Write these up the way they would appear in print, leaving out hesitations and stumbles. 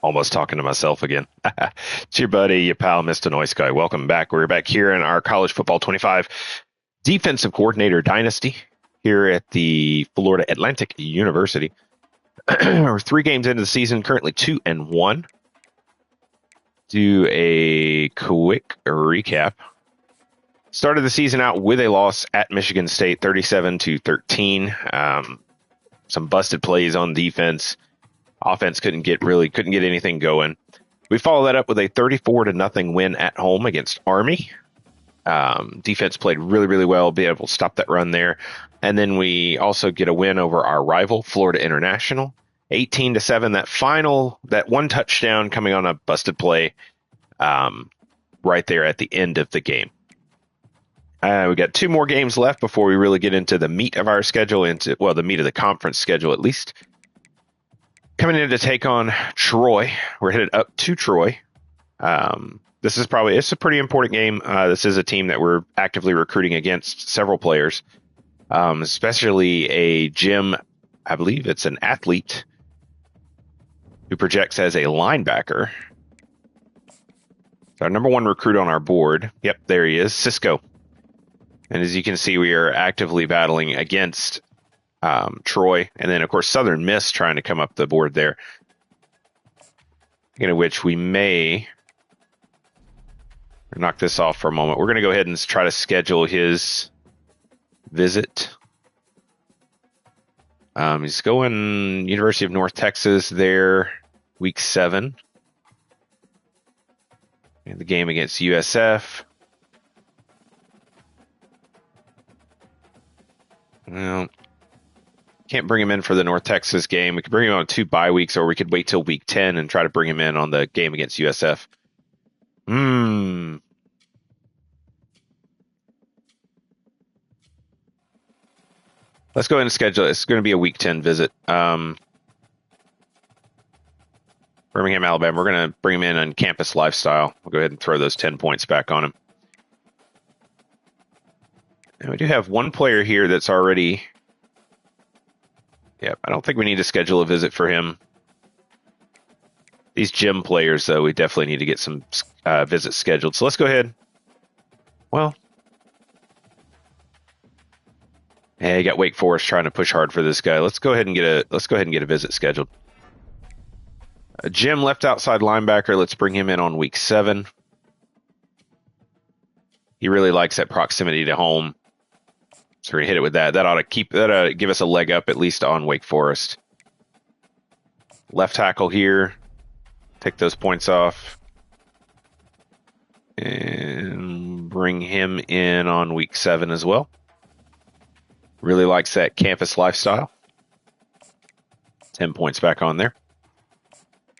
Almost talking to myself again. It's your buddy, your pal, Mr. Noise Guy. Welcome back. We're back here in our College Football 25 Defensive Coordinator Dynasty here at the Florida Atlantic University. We're 3 games into the season, currently 2-1. Do a quick recap. Started the season out with a loss at Michigan State, 37-13. Some busted plays on defense. Offense couldn't get anything going. We follow that up with a 34-0 win at home against Army. Defense played really, really well, be able to stop that run there. And then we also get a win over our rival, Florida International, 18-7. That one touchdown coming on a busted play right there at the end of the game. We got 2 more games left before we really get into the meat of our schedule, the meat of the conference schedule at least. Coming in to take on Troy. We're headed up to Troy. It's a pretty important game. This is a team that we're actively recruiting against several players, especially a Jim, I believe it's an athlete, who projects as a linebacker. Our number 1 recruit on our board. Yep, there he is, Cisco. And as you can see, we are actively battling against Troy, and then of course Southern Miss trying to come up the board there, in which we may knock this off for a moment. We're going to go ahead and try to schedule his visit. He's going University of North Texas there, week 7, and the game against USF. Well, can't bring him in for the North Texas game. We could bring him on 2 bye weeks, or we could wait till week 10 and try to bring him in on the game against USF. Let's go ahead and schedule it. It's going to be a week 10 visit. Birmingham, Alabama. We're going to bring him in on campus lifestyle. We'll go ahead and throw those 10 points back on him. And we do have one player here that's already... Yep, I don't think we need to schedule a visit for him. These gym players, though, we definitely need to get some visits scheduled. So let's go ahead. Well, hey, you got Wake Forest trying to push hard for this guy. Let's go ahead and get a visit scheduled. A Jim left outside linebacker. Let's bring him in on week 7. He really likes that proximity to home. So we're going to hit it with that. That ought to give us a leg up, at least on Wake Forest. Left tackle here. Take those points off. And bring him in on week 7 as well. Really likes that campus lifestyle. 10 points back on there.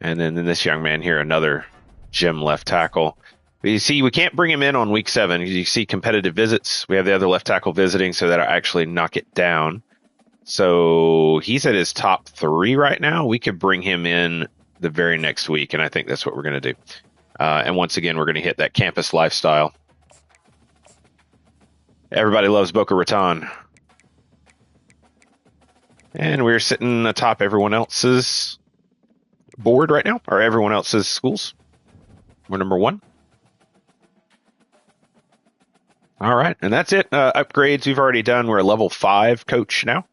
And then this young man here, another Jim left tackle. But you see, we can't bring him in on week 7. You see competitive visits. We have the other left tackle visiting, so that'll actually knock it down. So he's at his top 3 right now. We could bring him in the very next week, and I think that's what we're going to do. And once again, we're going to hit that campus lifestyle. Everybody loves Boca Raton. And we're sitting atop everyone else's board right now, or everyone else's schools. We're number 1. All right, and that's it. Upgrades we've already done. We're a level 5 coach now,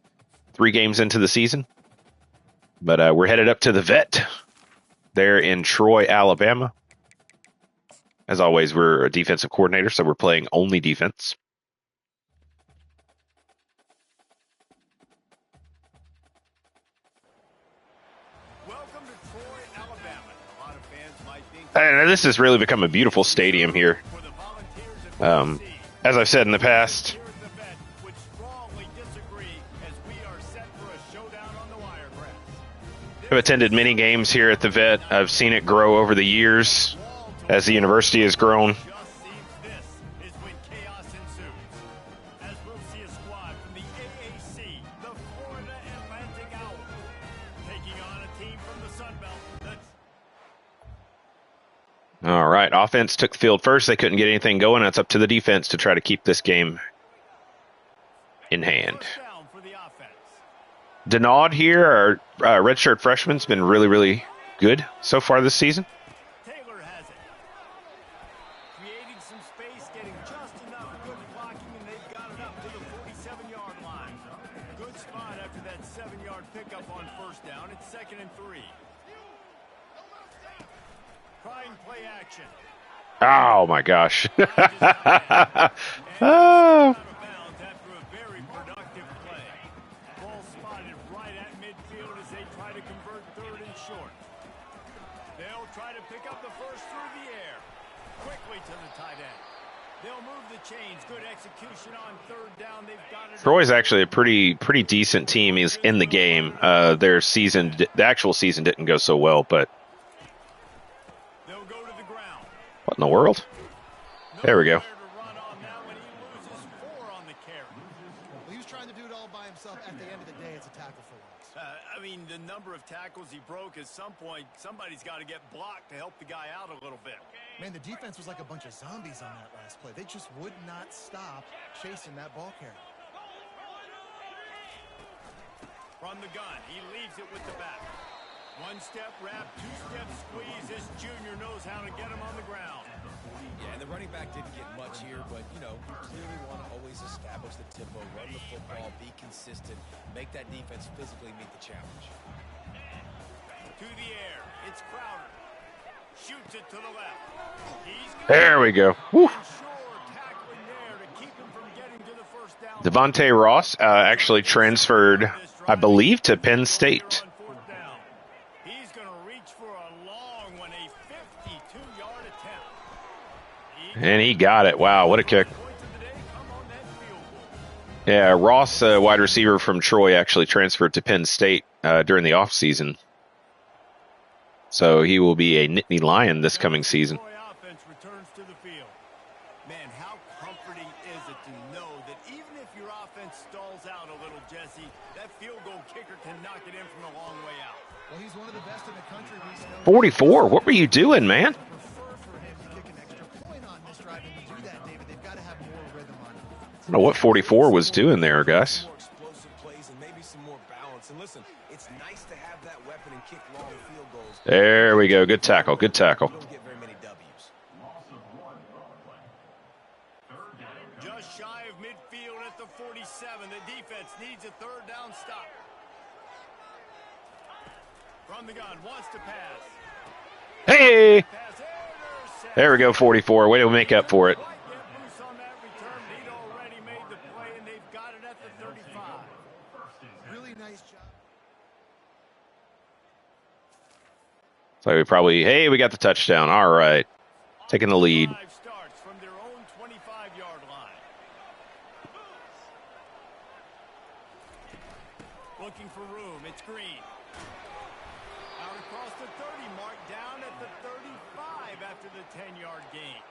3 games into the season. But we're headed up to the vet there in Troy, Alabama. As always, we're a defensive coordinator, so we're playing only defense. Welcome to Troy, Alabama. A lot of fans might think And this has really become a beautiful stadium here. for the Volunteers of Tennessee. As I've said in the past, Here at the vet would strongly disagree as we are set for a showdown on the wiregrass. I've attended many games here at the vet. I've seen it grow over the years as the university has grown. Just seems this is when chaos ensues. As we'll see a squad from the AAC, the Florida Atlantic Owls, taking on a team from the Sun Belt. All right, offense took the field first. They couldn't get anything going. That's up to the defense to try to keep this game in hand. First down for the offense. Denaud here, our redshirt freshman, has been really, really good so far this season. Taylor has it. Creating some space, getting just enough good blocking, and they've got it up to the 47-yard line. Good spot after that 7-yard pickup on first down. It's 2nd and 3. Trying play action. Oh my gosh. Oh. Oh. After a very productive play. Ball spotted right at midfield as they try to convert 3rd and short. They'll try to pick up the first through the air. Quickly to the tight end. They'll move the chains. Good execution on 3rd down. They've got it. Troy's actually a pretty decent team. He's in the game. Their season, the actual season didn't go so well, but They'll go to the ground. what in the world? There we go. Nowhere to run on that one. He loses 4 on the carry. Well, he was trying to do it all by himself. At the end of the day, it's a tackle for loss. I mean, the number of tackles he broke, at some point, somebody's got to get blocked to help the guy out a little bit. Man, the defense was like a bunch of zombies on that last play. They just would not stop chasing that ball carrier. From the gun, he leaves it with the back. 1-step wrap, 2-step squeeze. This junior knows how to get him on the ground. Yeah, and the running back didn't get much here, but, you know, clearly want to always establish the tempo, run the football, be consistent, make that defense physically meet the challenge. To the air, it's Crowder. Shoots it to the left. He's got There we go. Woo. sure tackling there to keep him from getting to the first down. Devontae Ross actually transferred, I believe, to Penn State. On 4th down. He's going to reach for a long one, a 52-yard attempt. And he got it. Wow, what a kick. Points of the day come on that field goal. Yeah, Ross, wide receiver from Troy, actually transferred to Penn State during the offseason. So he will be a Nittany Lion this coming season. Troy offense returns to the field. Man, how comforting is it to know that even if your offense stalls out a little, Jesse, that field goal kicker can knock it in from a long way out. Well, he's one of the best in the country. 44, what were you doing, man? Prefer for him to kick an extra point on this drive, and to do that, David, they've got to have more rhythm on it. I don't know what 44 was doing there, guys. More explosive plays and maybe some more balance. And listen, it's nice to have that weapon and kick long field goals. There we go. Good tackle. Good tackle. You don't get very many W's. Just shy of midfield at the 47. The defense needs a 3rd down stop. From the gun, wants to pass. Hey! Pass intercept. There we go, 44. Way to make up for it. Might get loose on that return. He'd already made the play, and they've got it at the 35. Really nice job. So we probably, hey, we got the touchdown. All right. Taking the lead. Drive starts from their own 25-yard line. Looking for room. It's Green. Out across the 30 mark, down at the 35 after the 10-yard gain.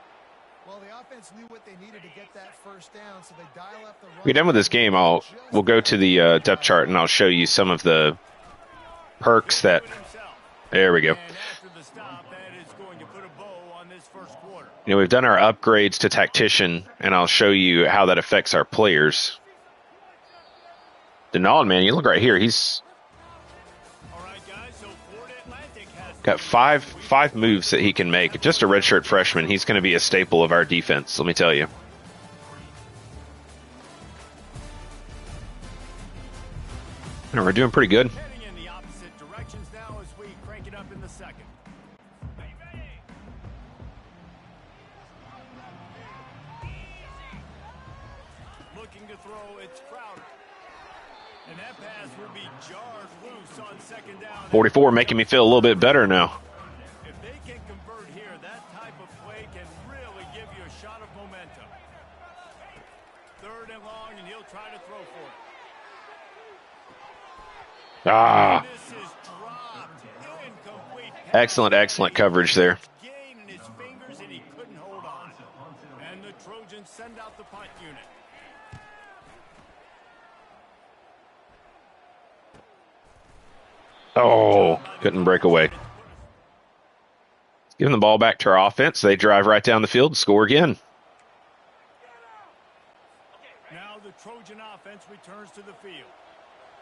Well, the offense knew what they needed to get that first down, so they dial up the run. We're done with this game. We'll go to the depth chart and I'll show you some of the perks that. There we go. And after the stop, that is going to put a bow on this first quarter. You know, we've done our upgrades to tactician, and I'll show you how that affects our players. Denald, man, you look right here. He's All right, guys, so Florida Atlantic has got five moves that he can make. Just a redshirt freshman. He's going to be a staple of our defense, let me tell you. And we're doing pretty good. heading in the opposite directions now as we crank it up in the second. Looking to throw, it's Crowder. And that pass will be jarred loose on 2nd down. 44 making me feel a little bit better now. If they can convert here, that type of play can really give you a shot of momentum. 3rd and long, and he'll try to throw for it. Ah, This is dropped. Incomplete. excellent coverage there. Gain in his fingers, and he couldn't hold on. And the Trojans send out the punt unit. Oh, couldn't break away. Giving the ball back to our offense. They drive right down the field and score again. Now the Trojan offense returns to the field.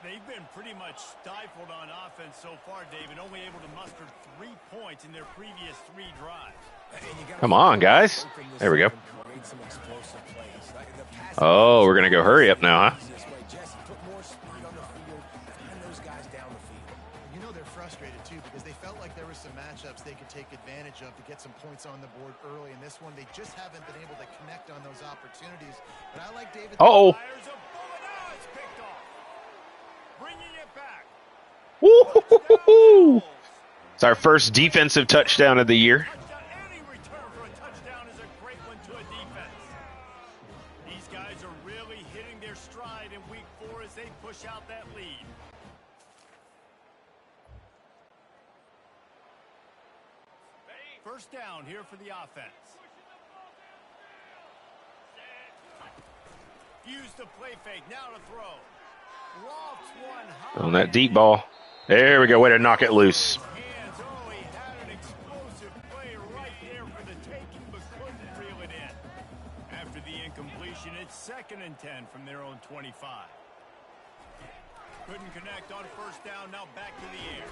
They've been pretty much stifled on offense so far, David, only able to muster 3 points in their previous 3 drives. Come on, guys. There we go. Oh, we're going to go hurry up now, huh? You know they're frustrated, too, because they felt like there were some matchups they could take advantage of to get some points on the board early. In this one, they just haven't been able to connect on those opportunities. But I like David. Uh-oh. Bringing it back. Woo-hoo-hoo-hoo-hoo. It's our first defensive touchdown of the year. Any return for a touchdown is a great one to a defense. These guys are really hitting their stride in week 4 as they push out that lead. First down here for the offense. Use the play fake. Now to throw. Lofts one high. On that deep ball. There we go. Way to knock it loose. Hands. Oh, he had an explosive play right there for the taking, but couldn't reel it in. After the incompletion, it's 2nd and 10 from their own 25. Couldn't connect on first down. Now back to the air.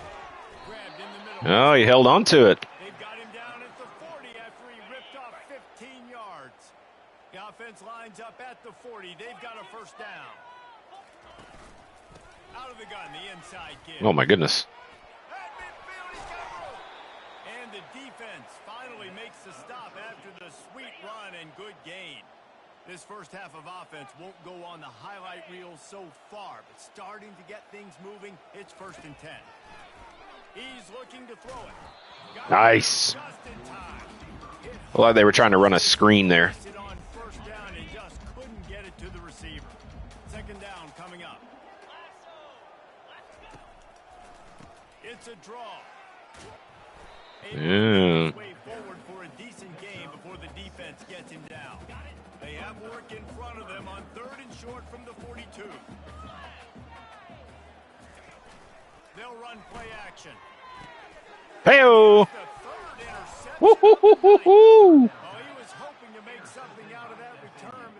Grabbed in the middle. Oh, he held on to it. They've got him down at the 40 after he ripped off 15 yards. The offense lines up at the 40. They've got a first down. Out of the gun, the inside give. Oh, my goodness. At midfield, he's got room. And the defense finally makes the stop after the sweet run and good gain. This first half of offense won't go on the highlight reel so far, but starting to get things moving, it's 1st and 10. He's looking to throw it. Got Nice. it just in time. Well, they were trying to run a screen there. It on first down and just couldn't get it to the receiver. 2nd down coming up. It's a draw. Yeah. Way forward for a decent game before the defense gets him down. They have work in front of them on 3rd and short from the 42. They'll run play action. Hey-o. The 3rd interception. Woo-hoo-hoo-hoo-hoo. Oh, he was hoping to make something out of that return.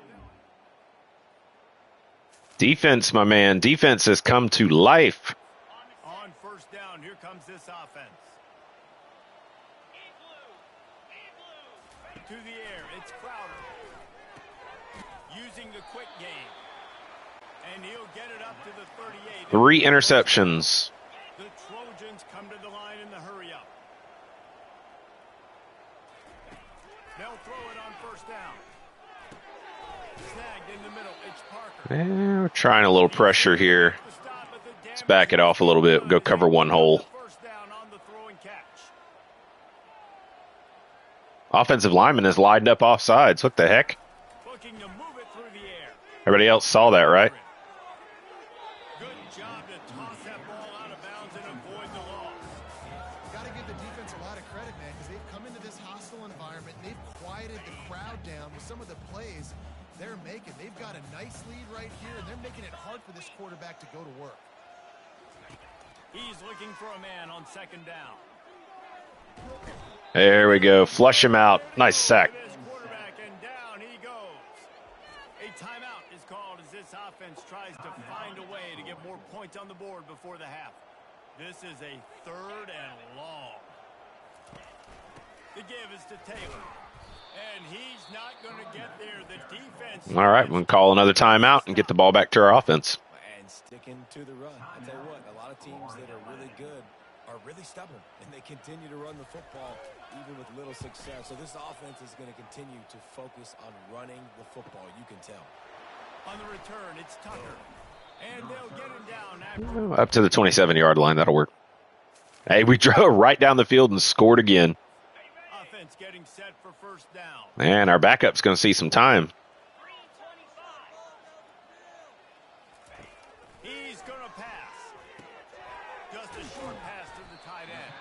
Defense, my man. Defense has come to life. On first down, here comes this offense. To the air, it's Crowder. Using the quick game. And he'll get it up to the 38. 3 interceptions. The Trojans come to the line in the hurry-up. They'll throw it on first down. Snagged in the middle, it's Parker. Yeah, we're trying a little pressure here. Let's back it off a little bit. Go cover one hole. First down on the throw and catch. Offensive lineman is lined up off sides. What the heck? Looking to move it through the air. Everybody else saw that, right? Good job to toss that ball out of bounds and avoid the loss. Got to give the defense a lot of credit, man, because they've come into this hostile environment. And they've quieted the crowd down with some of the plays they're making. They've got a nice lead right here, and they're making it hard for this quarterback to go to work. He's looking for a man on 2nd down. There we go. Flush him out. Nice sack. This quarterback, and down he goes. A timeout is called as this offense tries to find a way to get more points on the board before the half. This is a 3rd and long. The give is to Taylor. And he's not going to get there. The defense. All right, we'll call another timeout and get the ball back to our offense. And sticking to the run. I tell you what, a lot of teams that are really good are really stubborn, and they continue to run the football even with little success. So this offense is going to continue to focus on running the football. You can tell. On the return, it's Tucker. And they'll get him down after. Up to the 27-yard line. That'll work. Hey, we drove right down the field and scored again. Offense getting set for first down. Man, our backup's going to see some time. He's going to pass. Just a short pass to the tight end.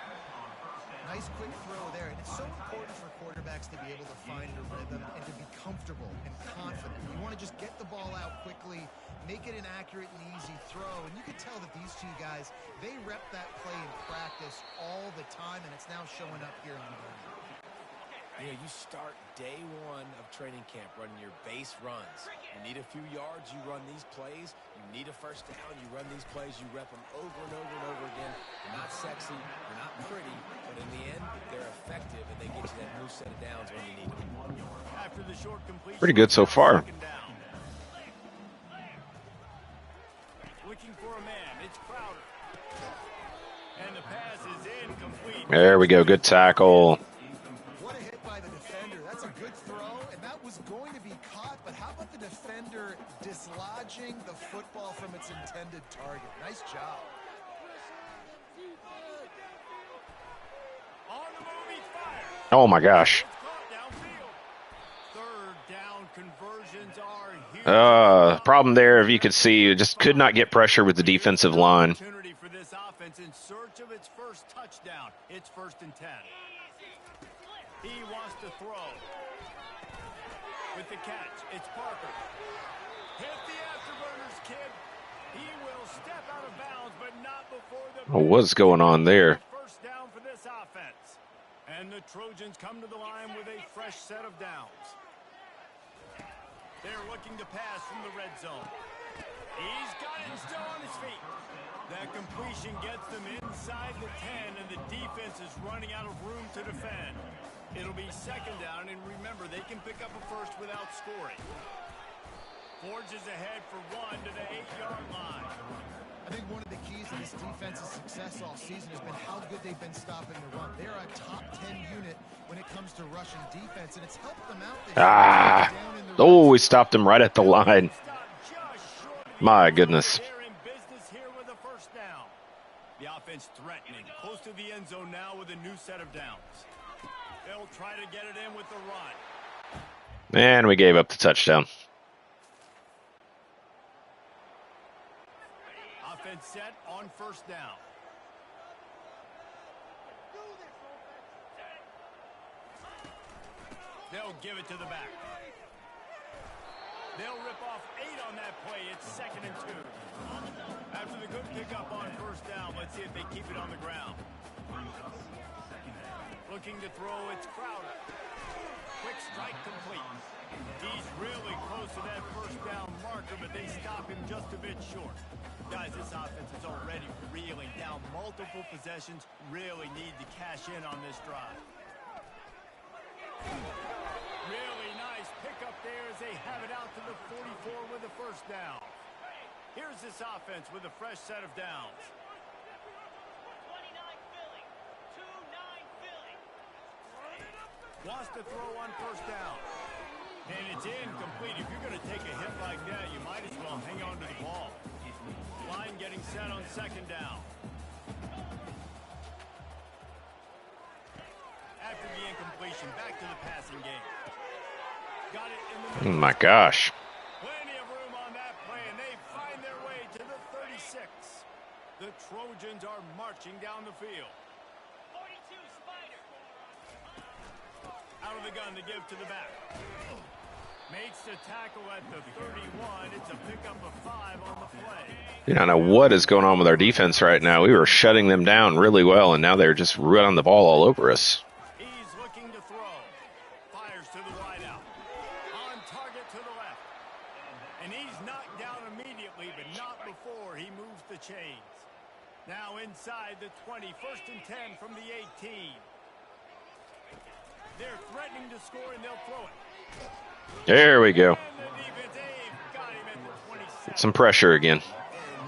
Nice quick throw there. And it's so important for quarterbacks to be able to find a rhythm and to be comfortable and confident. You want to just get the ball out quickly, make it an accurate and easy throw. And you can tell that these two guys, they rep that play in practice all the time, and it's now showing up here in the game. You know, you start day one of training camp running your base runs. You need a few yards, you run these plays. You need a first down, you run these plays. You rep them over and over and over again. They're not sexy, they're not pretty, but in the end, they're effective, and they get you that new set of downs when you need them. After the short completion, Pretty good so far. Looking for a man, it's Crowder. And the pass is incomplete. There we go. Good tackle. What a hit by the defender. That's a good throw, and that was going to be caught, but how about the defender dislodging the football from its intended target? Nice job. On the move, he's fired. Oh my gosh. It's caught downfield. Third down conversions are huge. Problem there, if you could see, it just could not get pressure with the defensive line. Opportunity for this offense in search of its first touchdown. It's 1st and 10. He wants to throw. With the catch, it's Parker. Hit the afterburners, kid. He will step out of bounds, but not before the... What's going on there? First down for this offense. And the Trojans come to the line with a fresh set of downs. They're looking to pass from the red zone. He's got it still on his feet. That completion gets them inside the 10, and the defense is running out of room to defend. It'll be 2nd down, and remember, they can pick up a first without scoring. Forges ahead for 1 to the 8-yard line. I think one of the keys to this defense's success all season has been how good they've been stopping the run. They're a top 10 unit when it comes to rushing defense, and it's helped them out. Oh, we stopped him right at the line. My goodness. They're in business here with a first down. The offense threatening, close to the end zone now with a new set of downs. They'll try to get it in with the run. And we gave up the touchdown. Offense set on 1st down. They'll give it to the back. They'll rip off 8 on that play. It's 2nd and 2. After the good pickup on 1st down, let's see if they keep it on the ground. Looking to throw, it's Crowder. Quick strike complete. He's really close to that 1st down marker, but they stop him just a bit short. Guys, this offense is already reeling down multiple possessions. Really need to cash in on this drive. Really nice pickup there as they have it out to the 44 with a 1st down. Here's this offense with a fresh set of downs. Wants to throw on 1st down. And it's incomplete. If you're going to take a hit like that, you might as well hang on to the ball. Line getting set on 2nd down. After the incompletion, back to the passing game. Got it in the middle. Oh my gosh. Plenty of room on that play, and they find their way to the 36. The Trojans are marching down the field. 42 Spider. Out of the gun to give to the back. Makes the tackle at the 31. It's a pickup of 5 on the play. I don't know what is going on with our defense right now. We were shutting them down really well, and now they're just running the ball all over us. He's looking to throw. Fires to the wideout. On target to the left. And he's knocked down immediately, but not before he moves the chains. Now inside the 20. 1st and 10 from the 18. They're threatening to score, and they'll throw it. There we go. Some pressure again.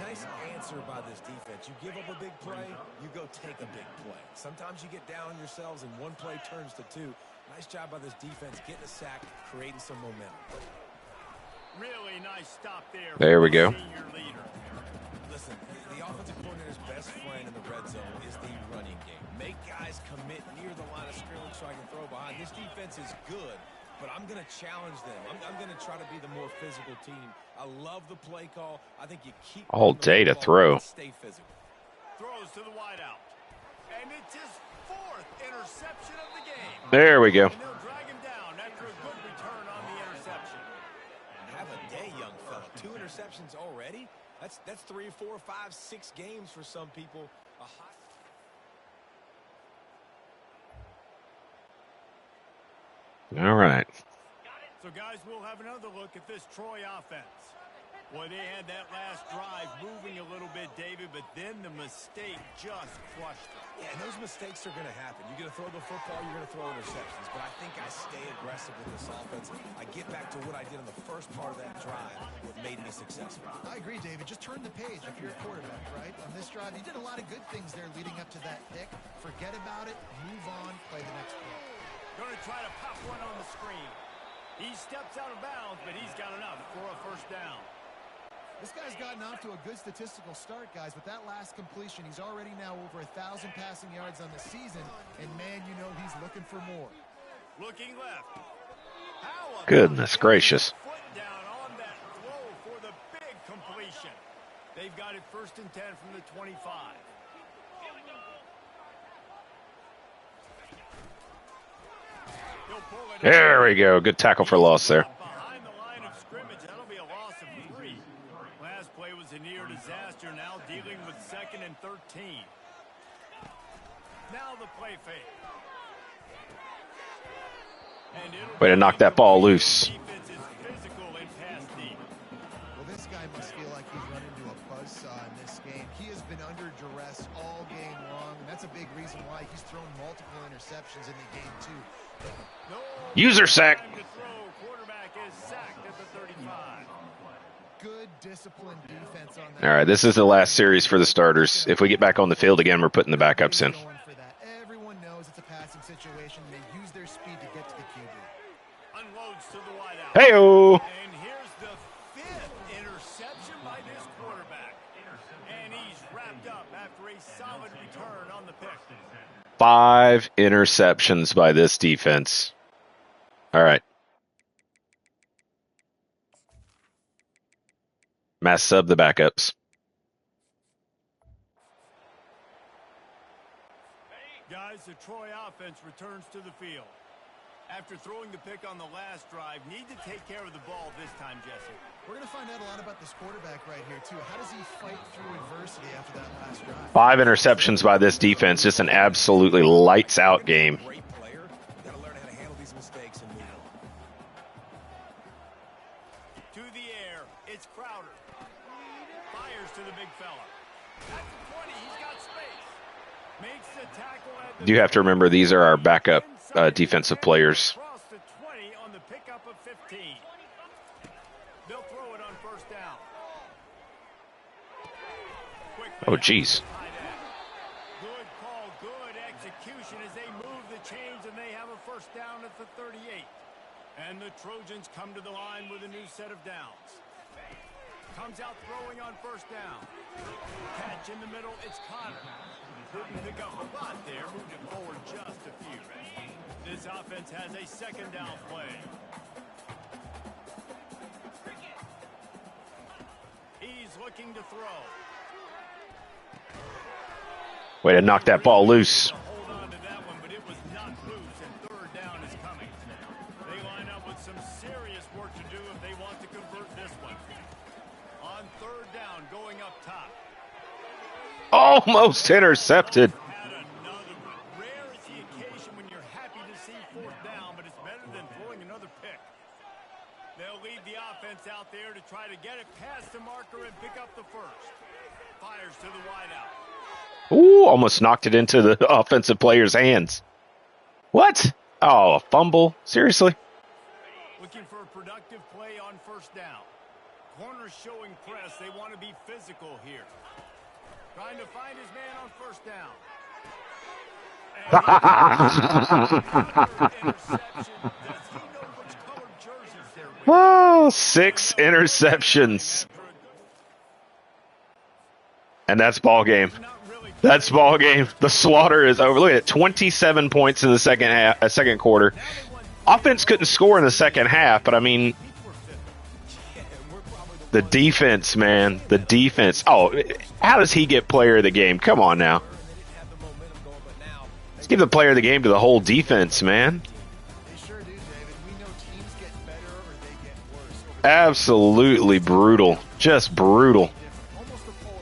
Nice answer by this defense. You give up a big play, you go take a big play. Sometimes you get down on yourselves and one play turns to 2. Nice job by this defense getting a sack, creating some momentum. Really nice stop there. There we go. Listen, the offensive coordinator's best friend in the red zone is the running game. Make guys commit near the line of scrimmage so I can throw behind. This defense is good, but I'm going to challenge them. I'm going to try to be the more physical team. I love the play call. I think you keep all day to throw. Stay physical. Throws to the wideout. And it's his 4th interception of the game. There we go. And they'll drag him down after a good return on the interception. Have a day, young fella. 2 interceptions already? That's 3, 4, 5, 6 games for some people. All right. So, guys, we'll have another look at this Troy offense. Boy, they had that last drive moving a little bit, David, but then the mistake just crushed them. Yeah, and those mistakes are going to happen. You're going to throw the football, you're going to throw interceptions. But I think I stay aggressive with this offense. I get back to what I did on the first part of that drive, what made me successful. I agree, David. Just turn the page if you're a quarterback, right? On this drive, you did a lot of good things there leading up to that pick. Forget about it, move on, play the next play. Going to try to pop one on the screen. He steps out of bounds, but he's got enough for a first down. This guy's gotten off to a good statistical start, guys. With that last completion, he's already now over 1,000 passing yards on the season. And, man, you know he's looking for more. Looking left. Goodness gracious. Foot down on that throw for the big completion. They've got it 1st and 10 from the 25. There we go. Good tackle for loss there. Behind the line of scrimmage, that'll be a loss of 3. Last play was a near disaster, now dealing with 2nd and 13. Now the play fake. Way to knock that ball loose. Defense is physical and pass deep. Well, this guy must feel like he's run into a buzzsaw in this game. He has been under duress all game long, and that's a big reason why he's thrown multiple interceptions in the game, too. User sack. Quarterback is sacked at the 35. Good disciplined defense on that. All right, this is the last series for the starters. If we get back on the field again, we're putting the backups in. Everyone knows it's a passing situation. They use their speed to get to the QB. Unloads to the wide out. Hey-o. And here's the 5th interception by this quarterback. And he's wrapped up after a solid return on the pick. 5 interceptions by this defense. All right. Mass sub the backups. Guys, the Troy offense returns to the field. After throwing the pick on the last drive, need to take care of the ball this time, Jesse. We're going to find out a lot about this quarterback right here, too. How does he fight through adversity after that last drive? 5 interceptions by this defense. Just an absolutely lights out game. Great player. Got to learn how to handle these mistakes and move on. To the air, it's Crowder. Fires to the big fella. At the 20, he's got space. Makes the tackle at the You have to remember these are our backup defensive players. Across the 20 on the pickup of 15. They'll throw it on 1st down. Oh, geez. Good call, good execution as they move the chains and they have a 1st down at the 38. And the Trojans come to the line with a new set of downs. Comes out throwing on 1st down. Catch in the middle, it's Connor. Didn't pick up a lot there, moved it forward just a few. This offense has a 2nd down play. He's looking to throw. Way to knock that ball loose. Hold on to that one, but it was not loose, and 3rd down is coming. They line up with some serious work to do if they want to convert this one. On 3rd down, going up top. Almost intercepted. Had another one. Rare is the occasion when you're happy to see 4th down, but it's better than throwing another pick. They'll lead the offense out there to try to get it past the marker and pick up the 1st. Fires to the wideout. Ooh, almost knocked it into the offensive player's hands. What? Oh, a fumble? Seriously? Looking for a productive play on 1st down. Corners showing press. They want to be physical here. Trying to find his man on 1st down. Oh, 6 interceptions. And that's ball game. That's ball game. The slaughter is over. Look at it, 27 points in the second quarter. Offense couldn't score in the second half, but I mean, the defense, man, the defense. Oh, how does he get player of the game? Come on now. Let's give the player of the game to the whole defense, man. They sure do, David. We know teams get better or they get worse. Absolutely brutal. Just brutal.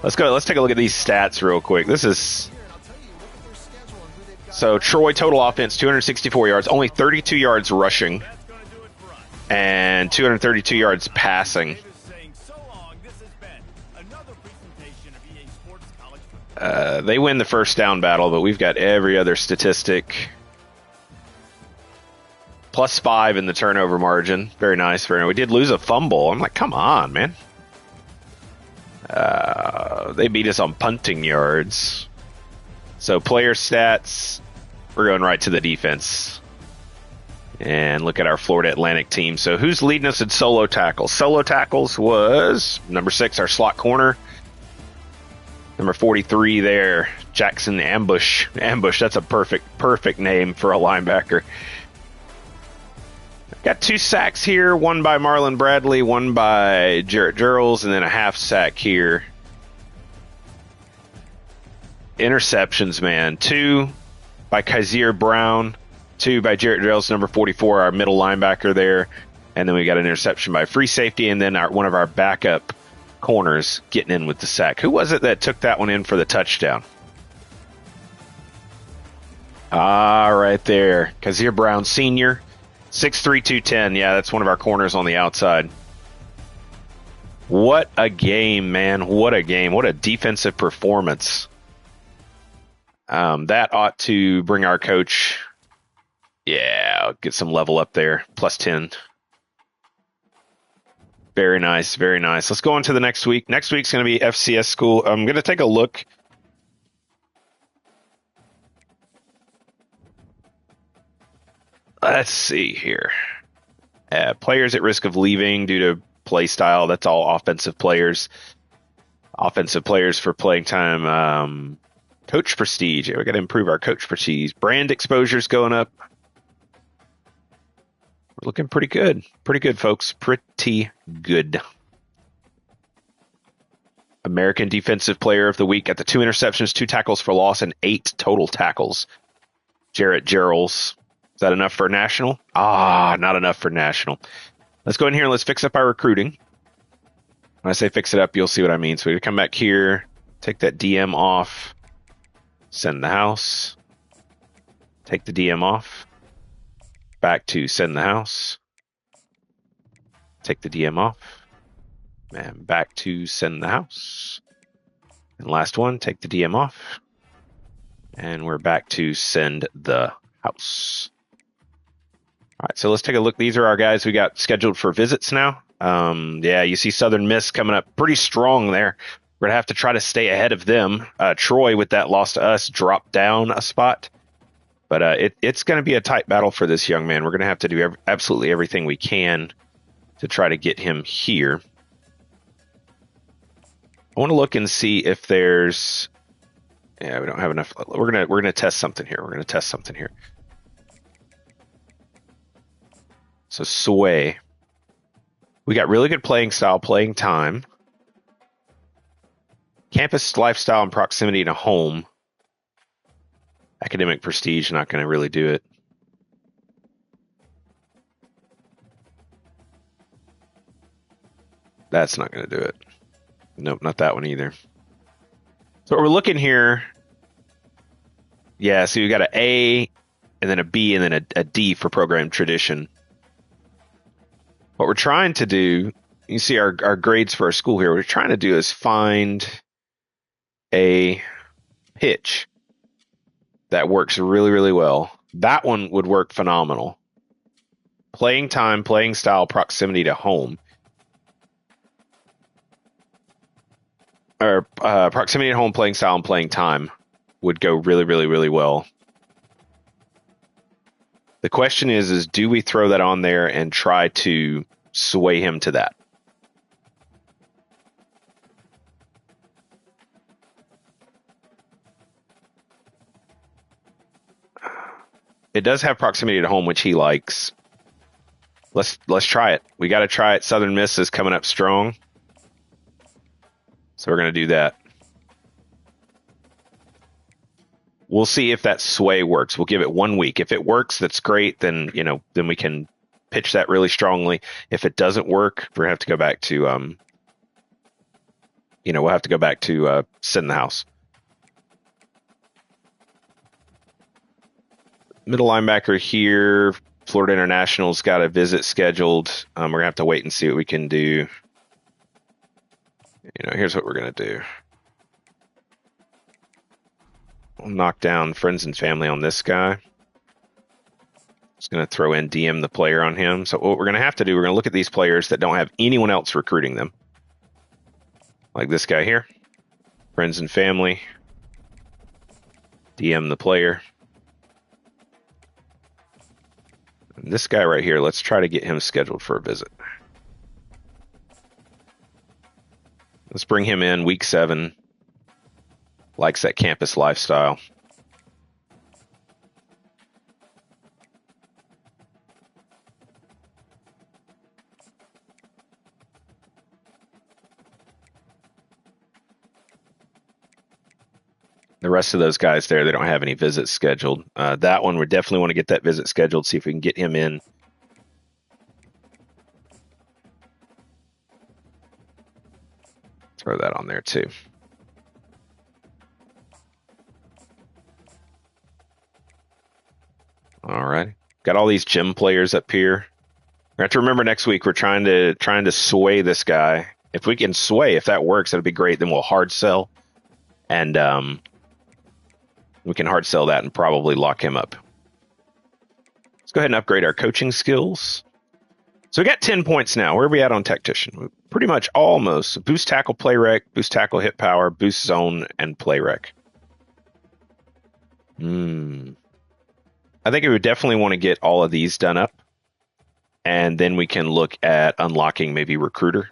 Let's go. Let's take a look at these stats real quick. This is So Troy total offense 264 yards, only 32 yards rushing, That's going to do it for us. and 232 yards passing. Davis saying so long. This has been another presentation of EA Sports College Football. They win the first down battle, but we've got every other statistic. +5 in the turnover margin. Very nice. Very nice. We did lose a fumble. I'm like, come on, man. They beat us on punting yards. So player stats, we're going right to the defense. And look at our Florida Atlantic team. So who's leading us in solo tackles? Solo tackles was number 6, our slot corner. Number 43 there, Jackson Ambush. Ambush, that's a perfect name for a linebacker. Got 2 sacks here, one by Marlon Bradley, one by Jarrett Gerals, and then a half sack here. Interceptions, man. 2 by Kaiser Brown, 2 by Jarrett Gerals, number 44, our middle linebacker there. And then we got an interception by free safety, and then one of our backup corners getting in with the sack. Who was it that took that one in for the touchdown? Right there. Kaiser Brown Sr., 6'3", 210. Yeah, that's one of our corners on the outside. What a game, man. What a game. What a defensive performance. That ought to bring our coach, get some level up there. +10. Very nice, very nice. Let's go on to the next week. Next week's going to be FCS school. I'm going to take a look. Let's see here. Players at risk of leaving due to play style. That's all offensive players. Offensive players for playing time. Coach prestige. We got to improve our coach prestige. Brand exposure's going up. We're looking pretty good. Pretty good, folks. Pretty good. American Defensive Player of the Week. Got the 2 interceptions, 2 tackles for loss, and 8 total tackles. Jarrett Gerals. Is that enough for national? Not enough for national. Let's go in here and let's fix up our recruiting. When I say fix it up, you'll see what I mean. So we come back here, take that DM off, send the house, take the DM off, back to send the house, take the DM off, and back to send the house. And last one, take the DM off, and we're back to send the house. All right, so let's take a look. These are our guys we got scheduled for visits now. You see Southern Miss coming up pretty strong there. We're going to have to try to stay ahead of them. Troy, with that loss to us, dropped down a spot. But it's going to be a tight battle for this young man. We're going to have to do absolutely everything we can to try to get him here. I want to look and see if there's... Yeah, we don't have enough. We're gonna test something here. So Sway. We got really good playing style, playing time. Campus lifestyle and proximity to home. Academic prestige, not going to really do it. That's not going to do it. Nope, not that one either. So we're looking here. Yeah, so you got an A, and then a B, and then a D for program tradition. What we're trying to do, you see our grades for our school here, what we're trying to do is find a pitch that works really, really well. That one would work phenomenal. Playing time, playing style, proximity to home. Or proximity to home, playing style, and playing time would go really, really, really well. The question is do we throw that on there and try to sway him to that? It does have proximity to home, which he likes. Let's try it. We got to try it. Southern Miss is coming up strong. So we're going to do that. We'll see if that sway works. We'll give it 1 week. If it works, that's great. Then we can pitch that really strongly. If it doesn't work, we're going to have to go back to, we'll have to go back to send the house. Middle linebacker here. Florida International's got a visit scheduled. We're going to have to wait and see what we can do. Here's what we're going to do. We'll knock down friends and family on this guy. Just going to throw in DM the player on him. So what we're going to have to do, we're going to look at these players that don't have anyone else recruiting them. Like this guy here. Friends and family. DM the player. And this guy right here, let's try to get him scheduled for a visit. Let's bring him in week 7. Likes that campus lifestyle. The rest of those guys there, they don't have any visits scheduled. That one, we definitely want to get that visit scheduled, see if we can get him in. Throw that on there too. All right. Got all these gym players up here. We have to remember next week we're trying to sway this guy. If we can sway, if that works, that'd be great. Then we'll hard sell. And we can hard sell that and probably lock him up. Let's go ahead and upgrade our coaching skills. So we got 10 points now. Where are we at on Tactician? We're pretty much almost. Boost tackle, play rec, boost tackle, hit power, boost zone, and play rec. I think we would definitely want to get all of these done up. And then we can look at unlocking maybe recruiter.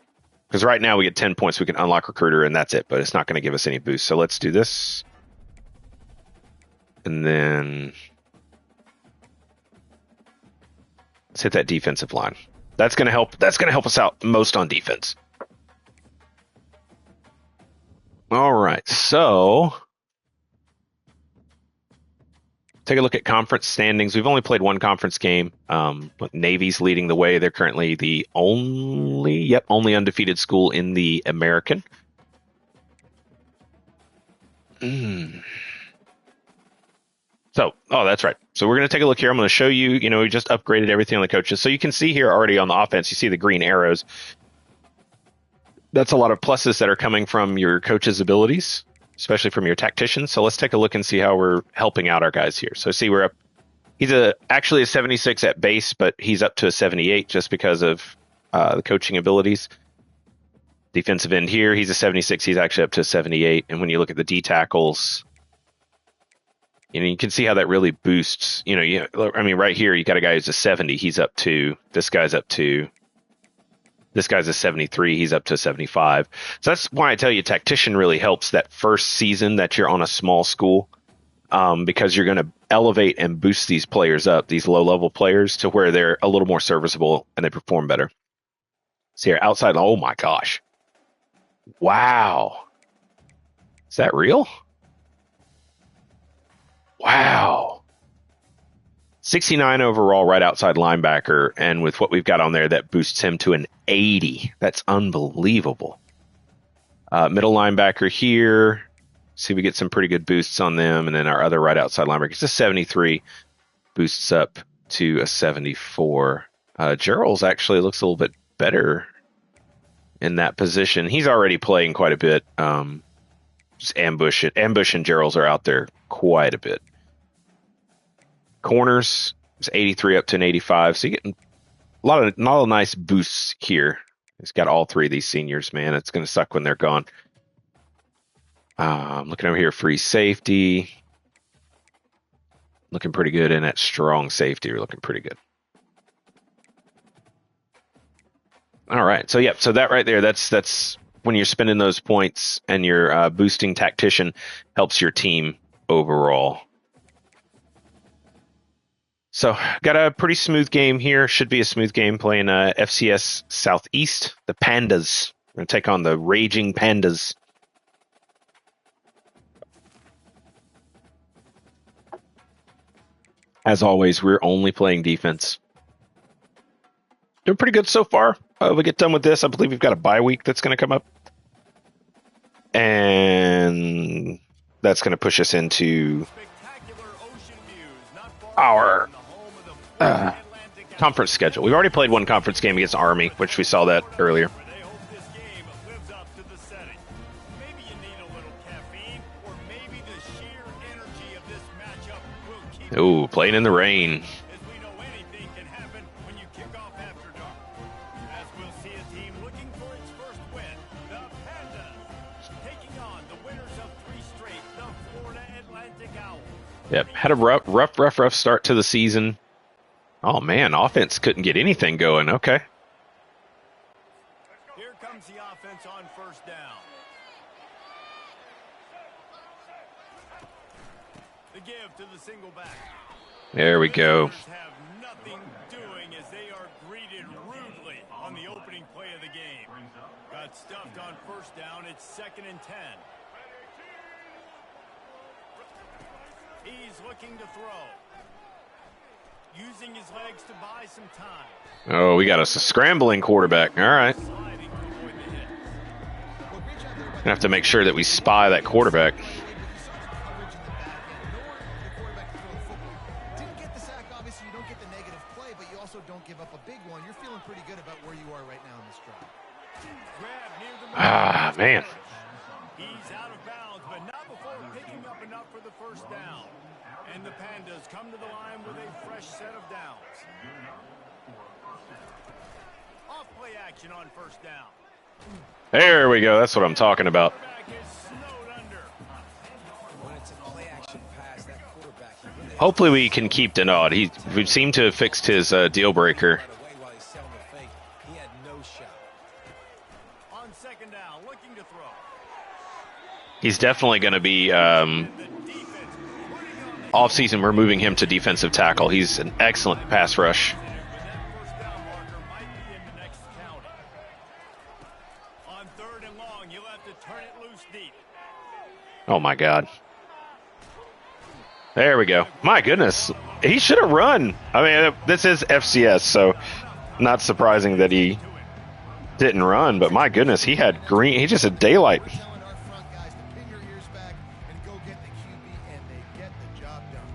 Because right now we get 10 points. We can unlock recruiter and that's it. But it's not going to give us any boost. So let's do this. And then let's hit that defensive line. That's going to help. That's going to help us out most on defense. All right. So take a look at conference standings. We've only played one conference game. Navy's leading the way. They're currently the only undefeated school in the American. So, that's right. So we're going to take a look here. I'm going to show you, we just upgraded everything on the coaches. So you can see here already on the offense, you see the green arrows. That's a lot of pluses that are coming from your coach's abilities, especially from your tacticians. So let's take a look and see how we're helping out our guys here. So see, we're up. He's actually a 76 at base, but he's up to a 78 just because of the coaching abilities. Defensive end here, he's a 76. He's actually up to a 78. And when you look at the D tackles, you can see how that really boosts. Right here, you got a guy who's a 70. He's up to. This guy's up to. This guy's a 73. He's up to 75. So that's why I tell you, tactician really helps that first season that you're on a small school, because you're going to elevate and boost these players up, these low-level players, to where they're a little more serviceable and they perform better. See here, outside. Oh my gosh! Wow, is that real? Wow. 69 overall right outside linebacker, and with what we've got on there, that boosts him to an 80. That's unbelievable. Middle linebacker here. See, we get some pretty good boosts on them, and then our other right outside linebacker is a 73, boosts up to a 74. Gerald's actually looks a little bit better in that position. He's already playing quite a bit. Just Ambush and Gerald's are out there quite a bit. Corners is 83 up to an 85, so you're getting a lot of nice boosts here. He's got all three of these seniors, man. It's going to suck when they're gone. I'm looking over here, free safety. Looking pretty good, and that strong safety, we're looking pretty good. All right, so so that right there, that's when you're spending those points and you're boosting tactician, helps your team overall. So got a pretty smooth game here. Should be a smooth game playing FCS Southeast, the Pandas. We're going to take on the Raging Pandas. As always, we're only playing defense. Doing pretty good so far. We get done with this. I believe we've got a bye week that's going to come up. And that's going to push us into our conference schedule. We've already played one conference game against Army, which we saw that earlier. They hope this game lives up to the setting. Maybe you need a little caffeine, or maybe the sheer energy of this matchup will keep Ooh, playing in the rain. as we know anything can happen when you kick off after dark. As we'll see a team looking for its first win, the Pandas, taking on the winners of 3 straight, the Florida Atlantic Owls. Yep, had a rough start to the season. Oh man, offense couldn't get anything going. Okay. Here comes the offense on first down. The give to the single back. There we go. Visitors have nothing doing as they are greeted rudely on the opening play of the game. Got stuffed on first down. It's 2nd and 10. He's looking to throw. Using his legs to buy some time. Oh, we got us a scrambling quarterback. All right. Sliding to avoid the hit. Gonna have to make sure that we spy that quarterback. Didn't get the sack, obviously you don't get the negative play, but you also don't give up a big one. You're feeling pretty good about where you are right now in this drive. Grab near the Ah, man. He's out of bounds, but not before picking up enough for the first down. And the Pandas come to the line with a fresh set of downs. Off play action on first down. There we go. That's what I'm talking about. Quarterback is snowed under. When it's a play action pass, that quarterback, he really Hopefully we can keep Denard. We seem to have fixed his deal breaker. right away while he's selling the fake. He had no shot. On 2nd down, looking to throw. He's definitely going to be The defense off-season. We're moving him to defensive tackle. He's an excellent pass rush. with that first down marker might be in the next county. On 3rd and long, you'll have to turn it loose deep. Oh my God. There we go. My goodness. He should have run. I mean, this is FCS, so not surprising that he didn't run, but my goodness, he had green. He just had daylight. Telling our front guys to pin your ears back and go get the QB, and they get the job done.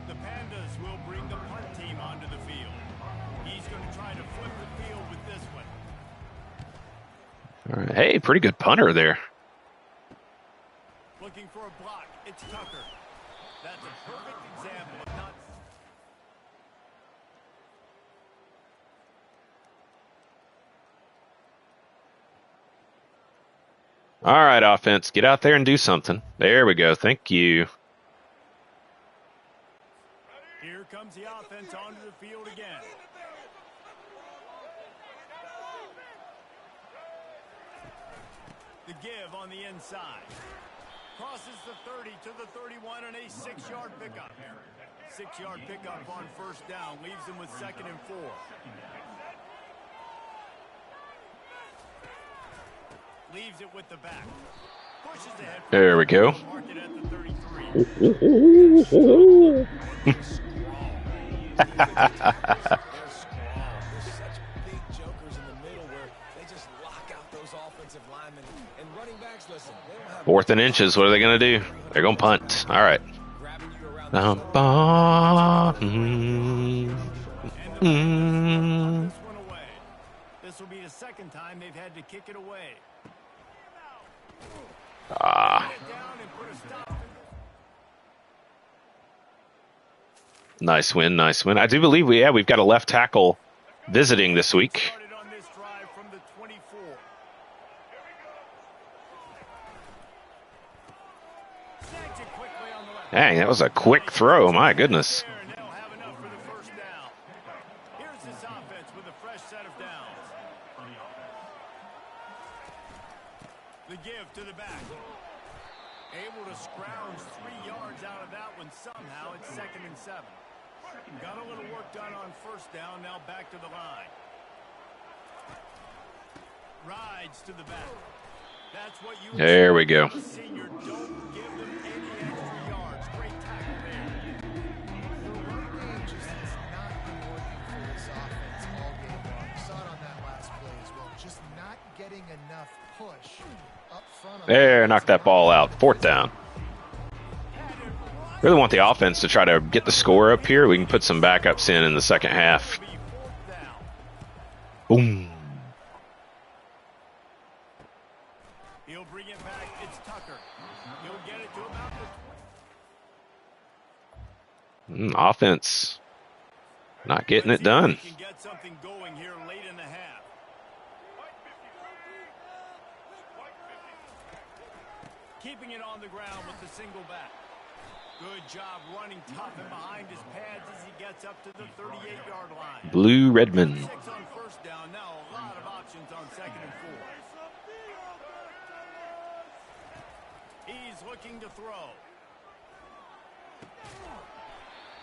The Pandas will bring the punt team onto the field. He's going to try to flip the field with this one. All right. Hey, pretty good punter there. Looking for a block. It's Tucker. That's a perfect example of not... All right, offense, get out there and do something. There we go. Thank you. Here comes the offense onto the field again. The give on the inside. Crosses the 30 to the 31 and a 6-yard pickup. 6-yard pickup on first down. Leaves him with 2nd and 4. Leaves it with the back. Pushes ahead. There we go. Mark it at the 33. They're scrawled. There's such big jokers in the middle where they just lock out those offensive linemen. And running backs, listen, they don't have 4th and inches. What are they going to do? They're going to punt. All right. grabbing you around the This one away. This will be the 2nd time they've had to kick it away. Ah, Get down and put a stop. nice win, nice win. I do believe we've got a left tackle visiting this week. Started on this drive from the 24. Snags it quickly on the left. Dang, that was a quick throw. My goodness. There, and they'll have enough for the first down. Here's this offense with a fresh set of downs. The give to the back. Able to scrounge 3 yards out of that one somehow. It's 2nd and 7. Got a little work done on first down. Now back to the line. Rides to the back. That's what you There we go. Senior, don't give them any extra yards. Great tackle there. The run game just has not been working for this offense all game long. You saw it on that last play as well. Just not getting enough push up front. There, knock that ball out. 4th down. Had it right Really want the offense to try to get the score up here. We can put some backups in the second half. Boom. He'll bring it back. It's Tucker. He'll get it to about the Offense not getting it done. Can get something going here late in the half. Keeping it on the ground with the single back. Good job running tough and behind his pads as he gets up to the 38-yard line. Blue Redmond. 6 on first down. Now a lot of options on second and 4. He's looking to throw.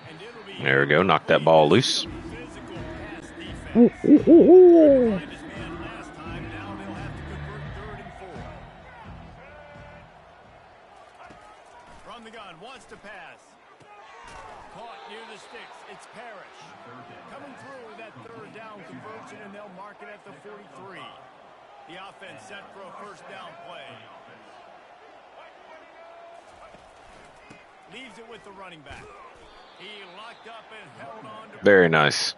And it'll be There we go. Knock that ball loose. physical pass defense. Find his man last time. Now they'll have to convert third and 4. From the gun, wants to pass. Caught near the sticks. It's Parrish. Coming through with that third down conversion, and they'll mark it at the 43. The offense set for a first down play. Leaves it with the running back. He locked up and held on to... Very nice.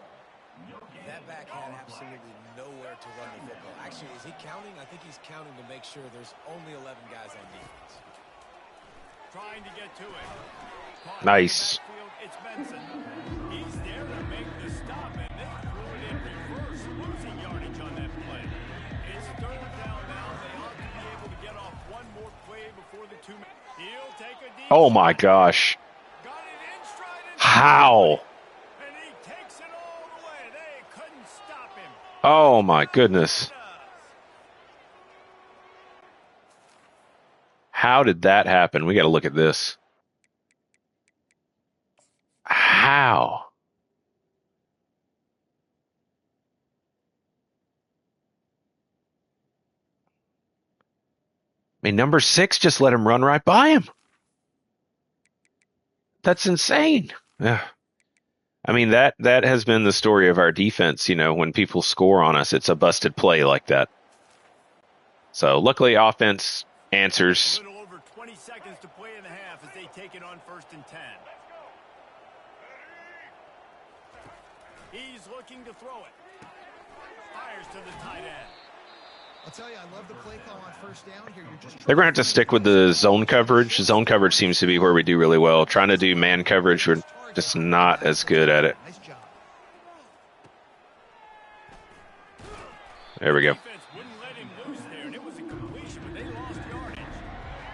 That back had absolutely nowhere to run the football. Actually, is he counting? I think he's counting to make sure there's only 11 guys on defense. Trying to get to it. Caught Nice. in the backfield, it's Benson. He's there to make the stop, and they threw it in reverse, losing yardage on that play. It's third down now. They ought to be able to get off one more play before the 2 minutes. He'll take a deep Oh my shot. gosh. Got it in stride and How? and he takes it all the way. They couldn't stop him. Oh my goodness. How did that happen? We got to look at this. How? I mean, number 6 just let him run right by him. That's insane. Yeah. I mean, that has been the story of our defense. You know, when people score on us, it's a busted play like that. So luckily, offense answers. A little over 20 seconds to play in the half as they take it on first and 10. He's looking to throw it. Fires to the tight end. I'll tell you, I love the play call on first down here. You're just They're going to have to stick with the zone coverage. Zone coverage seems to be where we do really well. Trying to do man coverage, we're just not as good at it. Nice job. There we go. Defense wouldn't let him loose there, and it was a completion, but they lost yardage.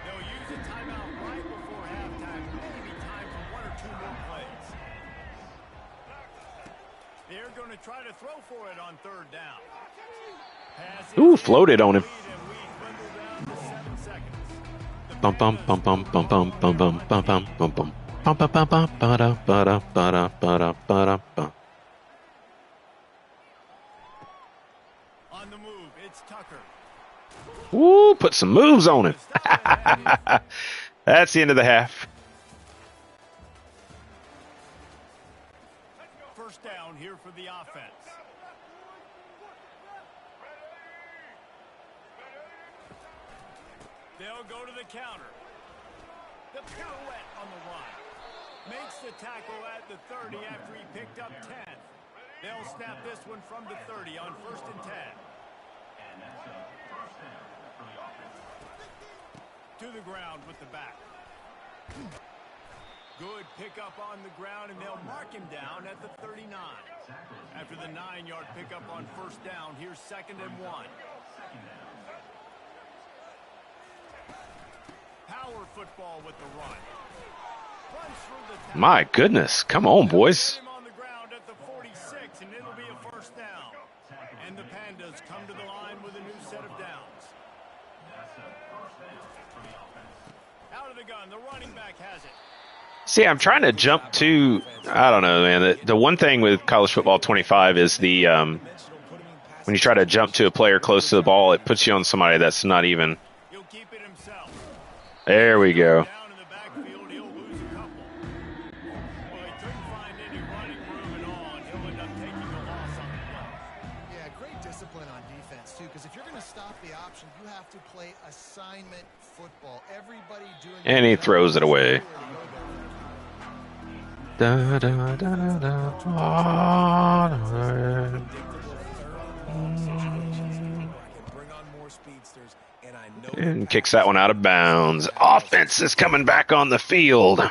They'll use a timeout right before halftime. Maybe time for 1 or 2 more plays. They're going to try to throw for it on third down. Pass is Ooh, floated on him. incomplete, and we dwindle down to 7 seconds. The Bum bum bum bum bum bum bum bum bum bum bum bum bum bum bum bum ba-da ba-da ba-da ba-da ba-da ba. On the move, it's Tucker. Ooh, put some moves on him. That's the end of the half. First down here for the offense. They'll go to the counter. The pirouette on the run. Makes the tackle at the 30 after he picked up 10. They'll snap this one from the 30 on first and 10. To the ground with the back. Good pickup on the ground, and they'll mark him down at the 39. After the 9-yard pickup on first down, here's second and 1. Power football with the run. Runs through the tackle. My goodness. Come on, boys. Him on the ground at the 46, and it'll be a first down. And the Pandas come to the line with a new set of downs. Out of the gun, the running back has it. See, I'm trying to jump to, I don't know, man. The one thing with college football 25 is the when you try to jump to a player close to the ball, it puts you on somebody that's not even. He'll keep it himself. There we go. Down in the backfield, he'll lose a couple. Well, he couldn't find any running room at all, and he'll end up taking a loss on the play. Yeah, great discipline on defense, too, because if you're going to stop the option, you have to play assignment football. Everybody doing... And he throws it away. Da, da, da, da, da. And kicks that one out of bounds. Offense is coming back on the field.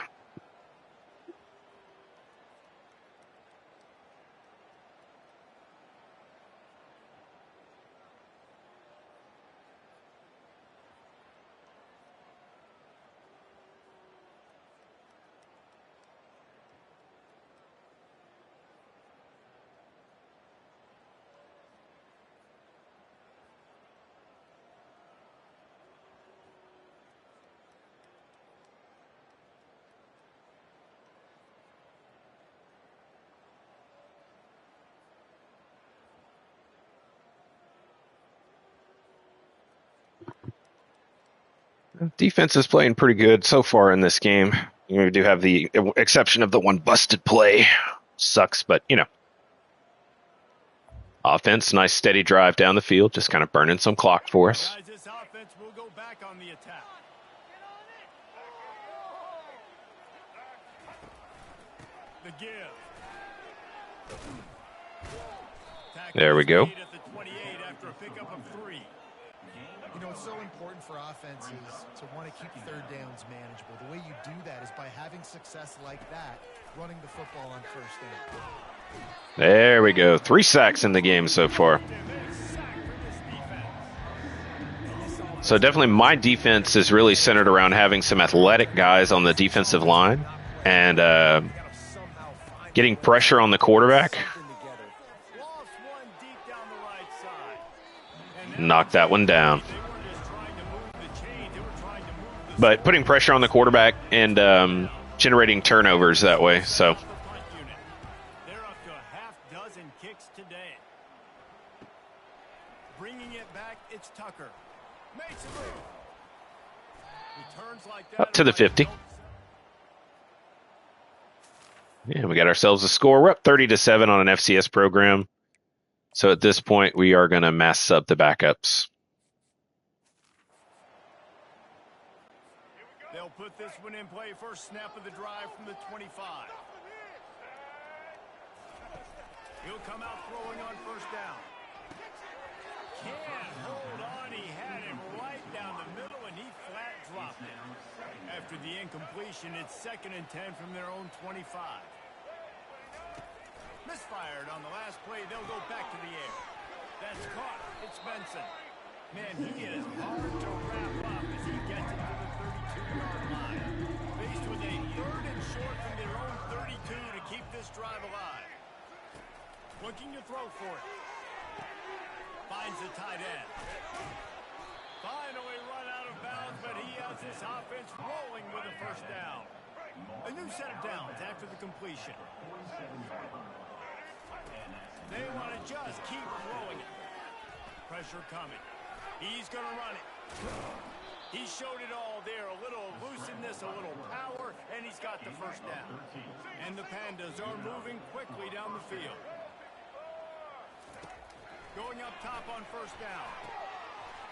Defense is playing pretty good so far in this game. We do have the exception of the one busted play. Sucks, but you know. Offense, nice steady drive down the field, just kind of burning some clock for us. Guys, this offense will go back on the attack. The give. There we go. At the 28 after a pickup of 3. You know, it's so important for offenses to want to keep third downs manageable. The way you do that is by having success like that, running the football on first down. There we go. 3 sacks in the game so far. So definitely my defense is really centered around having some athletic guys on the defensive line and getting pressure on the quarterback. Knock that one down. But putting pressure on the quarterback and generating turnovers that way. So They're up to a half dozen kicks today. Bringing it back, it's Tucker. Makes a move. Returns like that up to the 50. Yeah, we got ourselves a score. We're up 30-7 on an FCS program. So at this point, we are going to mass sub the backups. They'll put this one in play. First snap of the drive from the 25. He'll come out throwing on first down. Can't hold on. He had him right down the middle, and he flat dropped it. After the incompletion, it's 2nd and 10 from their own 25. Misfired on the last play. They'll go back to the air. That's caught. It's Benson. Man, he is hard to wrap up as he gets it to the 32-yard line. Faced with a 3rd and short from their own 32 to keep this drive alive. Looking to throw for it. Finds the tight end. Finally run out of bounds, but he has this offense rolling with a first down. A new set of downs after the completion. They want to just keep throwing it. Pressure coming. He's going to run it. He showed it all there. A little looseness, a little power, and he's got the first down. And the Pandas are moving quickly down the field. Going up top on first down.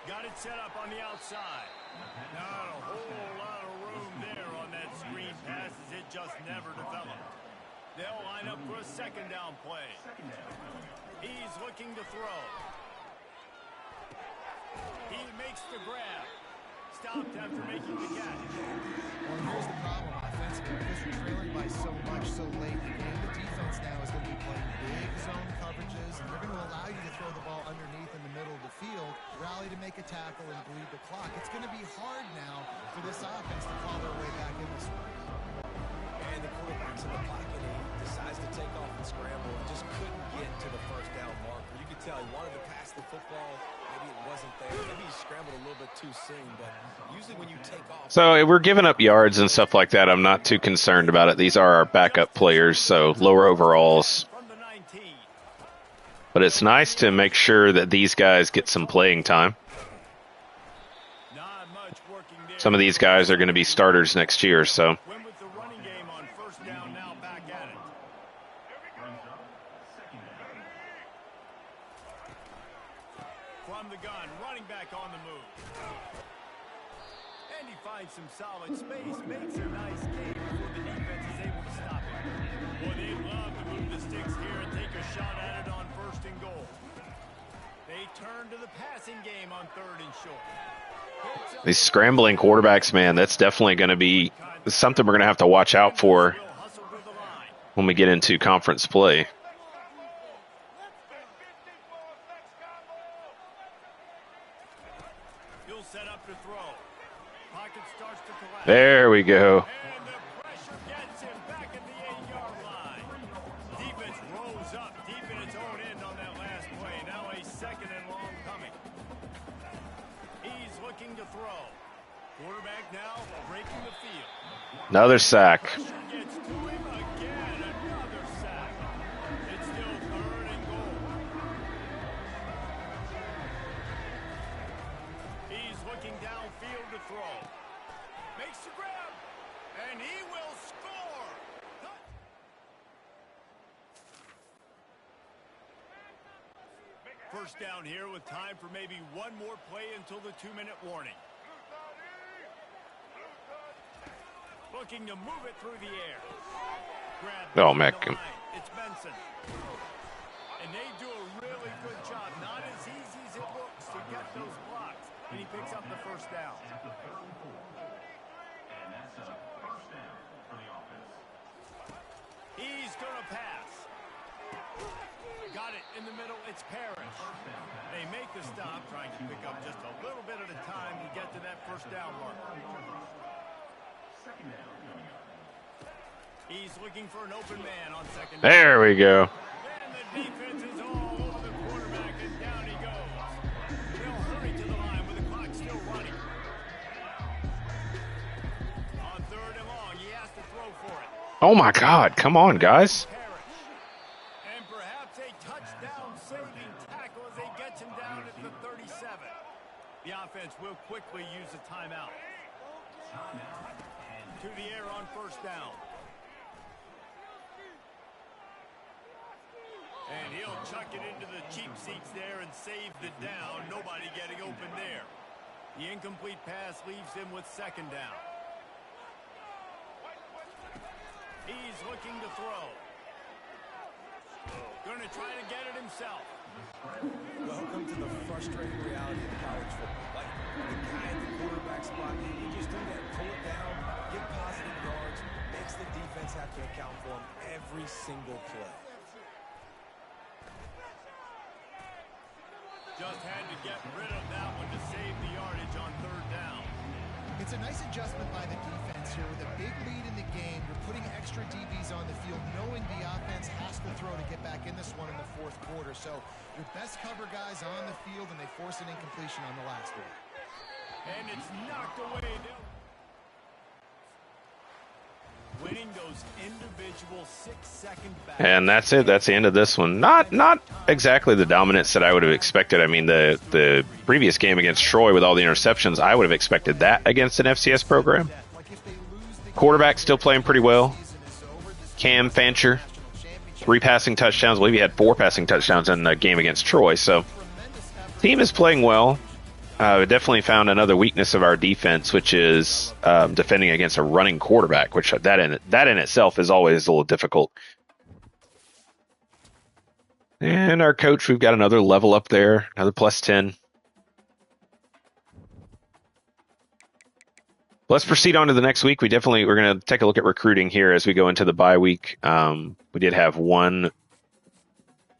Got it set up on the outside. Not a whole lot of room there on that screen pass as it just never developed. They'll line up for a 2nd down play. He's looking to throw. He makes the grab. Stopped after making the catch. Well, here's the problem. Offensively, because you're trailing by so much so late in the game, the defense now is going to be playing big zone coverages, and they're going to allow you to throw the ball underneath in the middle of the field, rally to make a tackle, and bleed the clock. It's going to be hard now for this offense to claw their way back in this one. And the quarterback's in the pocket, and he decides to take off and scramble and just couldn't get to the first down marker. You could tell he wanted to pass the football. Maybe it wasn't there. Maybe he scrambled a little bit too soon, but usually when you take off... So if we're giving up yards and stuff like that, I'm not too concerned about it. These are our backup players, so lower overalls. But it's nice to make sure that these guys get some playing time. Some of these guys are going to be starters next year, so... Some solid space, makes a nice game before the defense is able to stop him. to the passing game on 3rd and short. These scrambling quarterbacks, man, that's definitely going to be something we're going to have to watch out for Will hustle to the line. when we get into conference play. He'll set up to throw. Pocket starts to collapse. There we go. And the pressure gets him back at the 8-yard line. Defense rose up deep in its own end on that last play. Now a 2nd and long coming. He's looking to throw. Quarterback now breaking the field. Another sack. Pressure gets to him again. Another sack. It's still 3rd and goal. He's looking downfield to throw. Makes the grab. And he will score. First down here with time for maybe one more play until the 2-minute warning. Looking to move it through the air. Grab Oh, down Mac. the line. It's Benson. And they do a really good job. Not as easy as it looks to get those blocks. And he picks up the first down. He's going to pass. Got it in the middle. It's Parrish. They make the stop, trying to pick up just a little bit at a time to get to that first down mark. He's looking for an open man on 2nd down. There we go. And the defense is all over the quarterback, and down he goes. They'll hurry to the line with the clock still running. On 3rd and long, he has to throw for it. Oh my God. Come on, guys. Parrish. And perhaps a touchdown-saving tackle as they get him down at the 37. The offense will quickly use a timeout. To the air on 1st down. And he'll chuck it into the cheap seats there and save the down. Nobody getting open there. The incomplete pass leaves him with 2nd down. He's looking to throw. Going to try to get it himself. Welcome to the frustrating reality of college football. Like, the guy at the quarterback spot, he just do that, pull it down, get positive yards, makes the defense have to account for him every single play. Just had to get rid of that one to save the yardage on 3rd down. It's a nice adjustment by the defense here. With a big lead in the game, you're putting extra DBs on the field, knowing the offense has to throw to get back in this one in the 4th quarter. So your best cover guys on the field, and they force an incompletion on the last one. And it's knocked away. Winning those individual 6-second battles. And that's it. That's the end of this one. Not exactly the dominance that I would have expected. I mean, the previous game against Troy with all the interceptions, I would have expected that against an FCS program. Quarterback still playing pretty well. Cam Fancher, 3 passing touchdowns. I believe he had 4 passing touchdowns in the game against Troy. So team is playing well. We definitely found another weakness of our defense, which is defending against a running quarterback, which that in itself is always a little difficult. And our coach, we've got another level up there, another +10. Let's proceed on to the next week. We're going to take a look at recruiting here as we go into the bye week. We did have one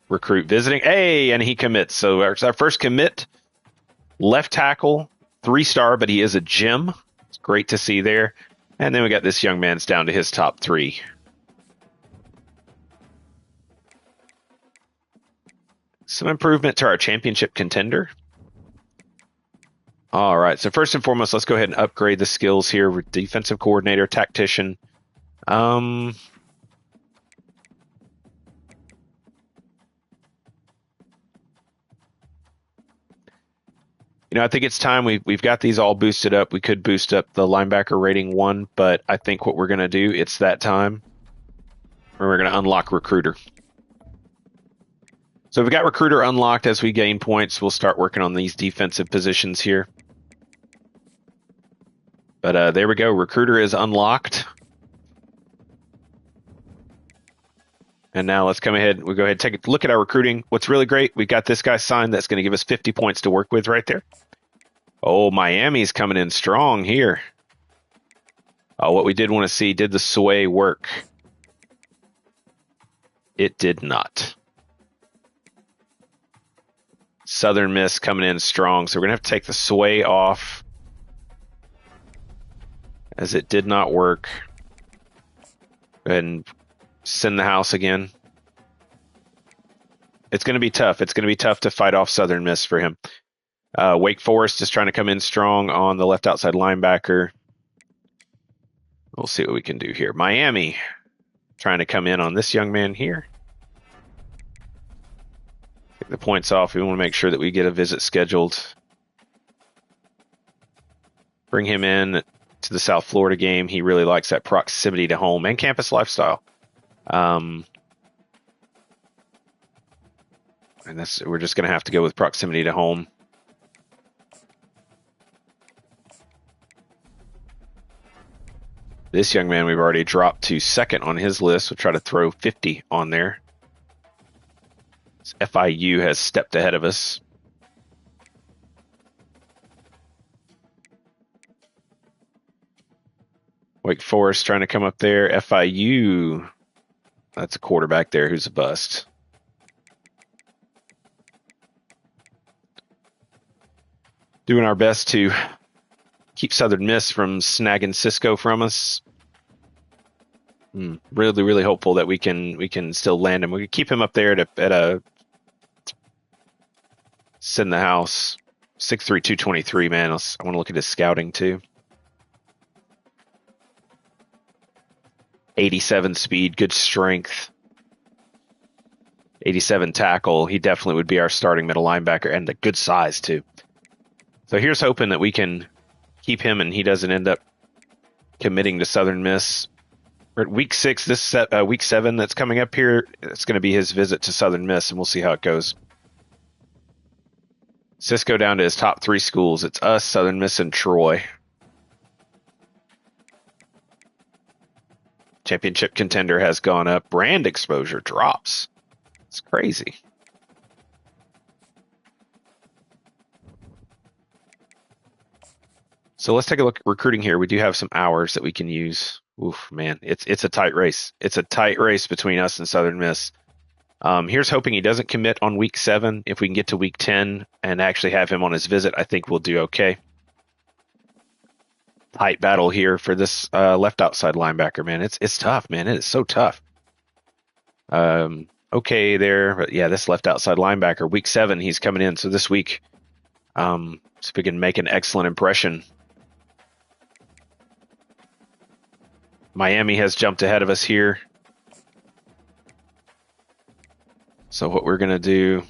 recruit visiting. Hey, and he commits. So our first commit. Left tackle, 3-star, but he is a gem. It's great to see there. And then we got this young man's down to his top 3. Some improvement to our championship contender. All right, so first and foremost, let's go ahead and upgrade the skills here with defensive coordinator, tactician. I think it's time. We've got these all boosted up. We could boost up the linebacker rating 1, but I think what we're going to do, it's that time. We're going to unlock recruiter. So we've got recruiter unlocked. As we gain points, we'll start working on these defensive positions here. But there we go. Recruiter is unlocked. And now let's come ahead. We'll go ahead and take a look at our recruiting. What's really great, we got this guy signed. That's going to give us 50 points to work with right there. Oh, Miami's coming in strong here. What we did want to see, did the sway work? It did not. Southern Miss coming in strong. So we're going to have to take the sway off, as it did not work. Go ahead and send the house again. It's going to be tough. It's going to be tough to fight off Southern Miss for him. Wake Forest is trying to come in strong on the left outside linebacker. We'll see what we can do here. Miami trying to come in on this young man here. Take the points off. We want to make sure that we get a visit scheduled. Bring him in to the South Florida game. He really likes that proximity to home and campus lifestyle. And we're just going to have to go with proximity to home. This young man we've already dropped to second on his list. We'll try to throw 50 on there. FIU has stepped ahead of us. Wake Forest trying to come up there. FIU, that's a quarterback there who's a bust. Doing our best to keep Southern Miss from snagging Cisco from us. Really, really hopeful that we can still land him. We can keep him up there at a send the house. 6'3", 223, man. I want to look at his scouting too. 87 speed, good strength. 87 tackle. He definitely would be our starting middle linebacker, and the good size too. So here's hoping that we can keep him and he doesn't end up committing to Southern Miss. We're at week 6, week 7 that's coming up here. It's going to be his visit to Southern Miss, and we'll see how it goes. Cisco down to his top 3 schools. It's us, Southern Miss, and Troy. Championship contender has gone up. Brand exposure drops. It's crazy. So let's take a look at recruiting here. We do have some hours that we can use. Oof, man, it's a tight race. It's a tight race between us and Southern Miss. Here's hoping he doesn't commit on week 7. If we can get to week 10 and actually have him on his visit, I think we'll do okay. Tight battle here for this left outside linebacker, man. It's tough, man. It is so tough. Okay there, but yeah, this left outside linebacker, week 7, he's coming in. So this week, so if we can make an excellent impression. Miami has jumped ahead of us here. So what we're going to do,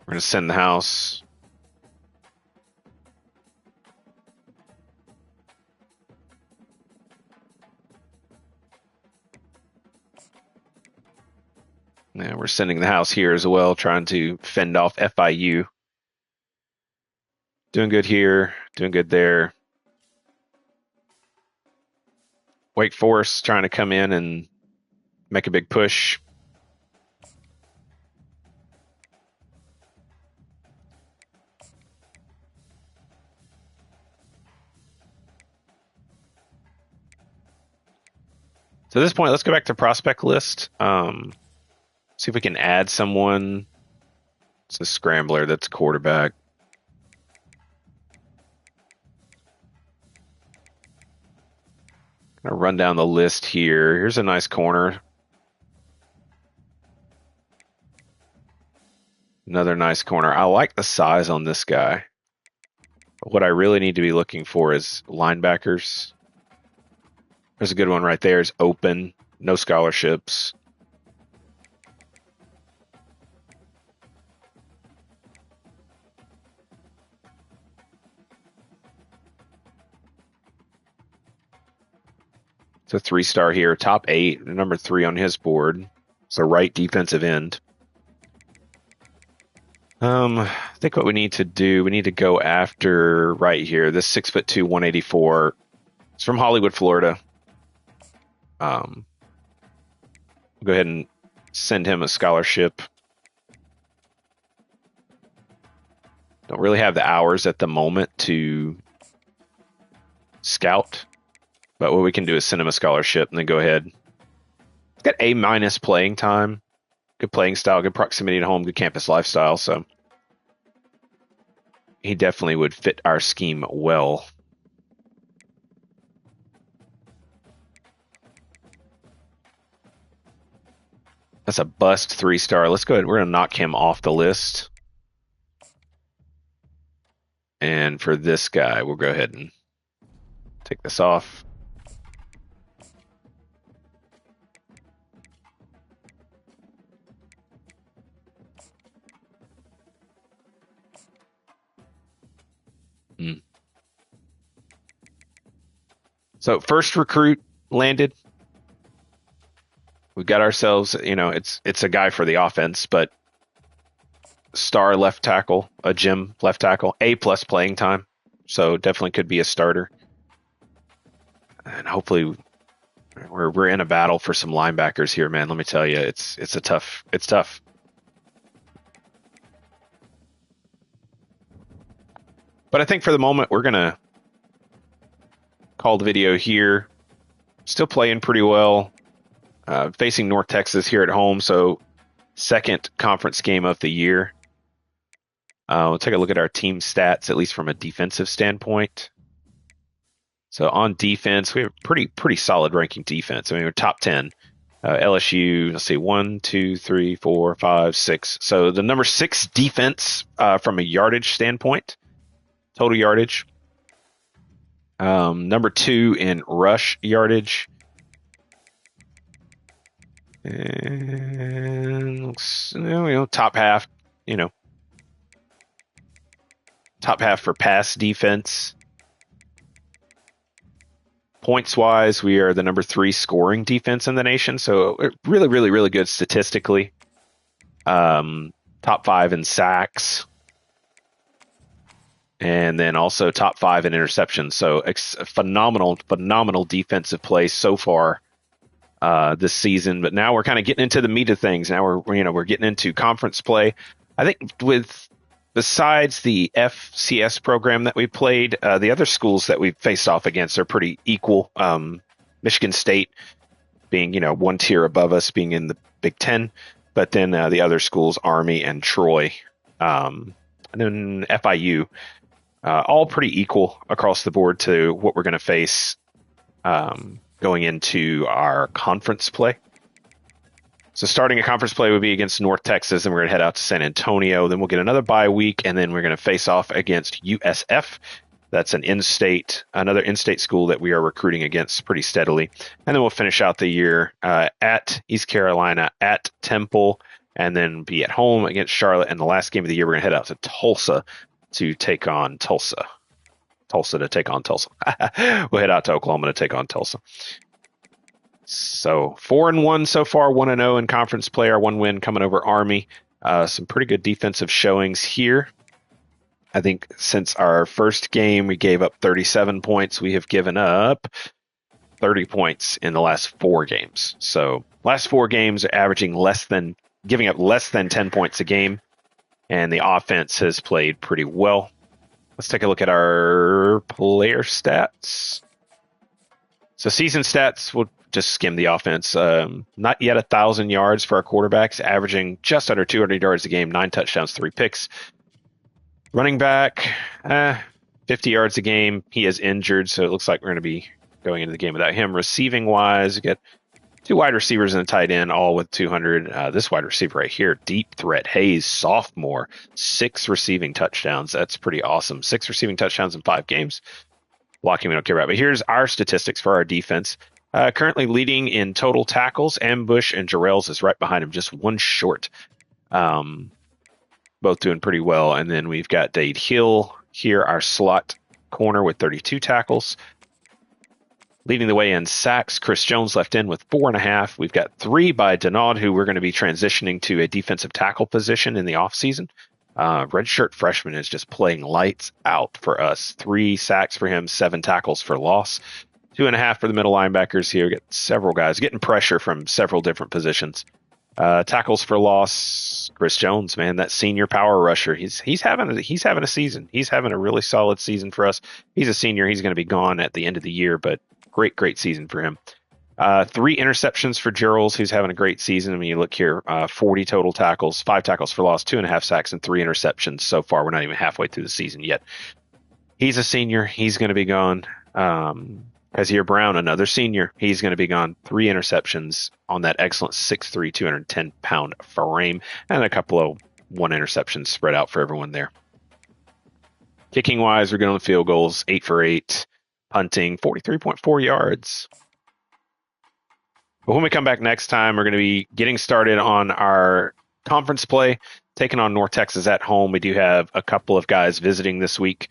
we're going to send the house. Yeah, we're sending the house here as well, trying to fend off FIU. Doing good here, doing good there. Wake Forest trying to come in and make a big push. So at this point, let's go back to prospect list. See if we can add someone. It's a scrambler that's quarterback. Gonna run down the list here. Here's a nice corner. Another nice corner. I like the size on this guy. What I really need to be looking for is linebackers. There's a good one right there. It's open. No scholarships. It's a 3-star here. Top 8. Number 3 on his board. It's a right defensive end. I think what we need to do, we need to go after right here. This 6'2", 184. It's from Hollywood, Florida. We'll go ahead and send him a scholarship. Don't really have the hours at the moment to scout, but what we can do is send him a scholarship and then go ahead. He's got A- playing time, good playing style, good proximity to home, good campus lifestyle, so he definitely would fit our scheme well. That's a bust 3-star. Let's go ahead. We're going to knock him off the list. And for this guy, we'll go ahead and take this off. So first recruit landed. We've got ourselves, it's a guy for the offense, but star left tackle, a gym left tackle, A+ playing time. So definitely could be a starter. And hopefully we're in a battle for some linebackers here, man. Let me tell you, it's tough. But I think for the moment we're gonna call the video here. Still playing pretty well. Facing North Texas here at home, so second conference game of the year. We'll take a look at our team stats, at least from a defensive standpoint. So on defense, we have pretty solid ranking defense. I mean, we're top 10. LSU, let's see, 1, 2, 3, 4, 5, 6. So the number 6 defense from a yardage standpoint, total yardage. Number 2 in rush yardage. And top half, top half for pass defense. Points wise, we are the number 3 scoring defense in the nation, so really good statistically. Top 5 in sacks, and then also top 5 in interceptions. So phenomenal defensive play so far this season. But now we're kind of getting into the meat of things. Now we're getting into conference play. I think besides the FCS program that we played, the other schools that we've faced off against are pretty equal. Michigan State being, one tier above us, being in the Big Ten, but then the other schools, Army and Troy, and then FIU, all pretty equal across the board to what we're going to face going into our conference play. So starting a conference play would be against North Texas, and we're going to head out to San Antonio. Then we'll get another bye week, and then we're going to face off against USF. That's another in-state school that we are recruiting against pretty steadily. And then we'll finish out the year at East Carolina, at Temple, and then be at home against Charlotte. And the last game of the year, we're going to head out to Tulsa to take on Tulsa. We'll head out to Oklahoma to take on Tulsa. So 4-1 so far, 1-0 in conference play. Our 1 win coming over Army. Some pretty good defensive showings here. I think since our first game, we gave up 37 points. We have given up 30 points in the last 4 games. So last 4 games are giving up less than 10 points a game. And the offense has played pretty well. Let's take a look at our player stats. So season stats, we'll just skim the offense. Not yet 1,000 yards for our quarterbacks, averaging just under 200 yards a game, 9 touchdowns, 3 picks. Running back, 50 yards a game. He is injured, so it looks like we're going to be going into the game without him. Receiving wise, we get 2 wide receivers and a tight end, all with 200. This wide receiver right here, deep threat, Hayes, sophomore, 6 receiving touchdowns. That's pretty awesome. 6 receiving touchdowns in 5 games. Blocking we don't care about. But here's our statistics for our defense. Currently leading in total tackles. Ambush and Jarrell's is right behind him, just 1 short. Both doing pretty well. And then we've got Dade Hill here, our slot corner with 32 tackles. Leading the way in sacks, Chris Jones left in with 4.5. We've got 3 by Denaud, who we're going to be transitioning to a defensive tackle position in the offseason. Redshirt freshman is just playing lights out for us. 3 sacks for him, 7 tackles for loss. 2.5 for the middle linebackers here. Get several guys getting pressure from several different positions. Tackles for loss, Chris Jones, man, that senior power rusher. He's having a season. He's having a really solid season for us. He's a senior. He's going to be gone at the end of the year, but great season for him. 3 interceptions for Gerald, who's having a great season. I mean, you look here, 40 total tackles, 5 tackles for loss, 2.5 sacks, and 3 interceptions so far. We're not even halfway through the season yet. He's a senior. He's going to be gone. Kazir Brown, another senior. He's going to be gone. 3 interceptions on that excellent 6'3", 210-pound frame, and a couple of 1 interception spread out for everyone there. Kicking-wise, we're going on field goals, 8 for 8. Punting, 43.4 yards. But when we come back next time, we're going to be getting started on our conference play, taking on North Texas at home. We do have a couple of guys visiting this week.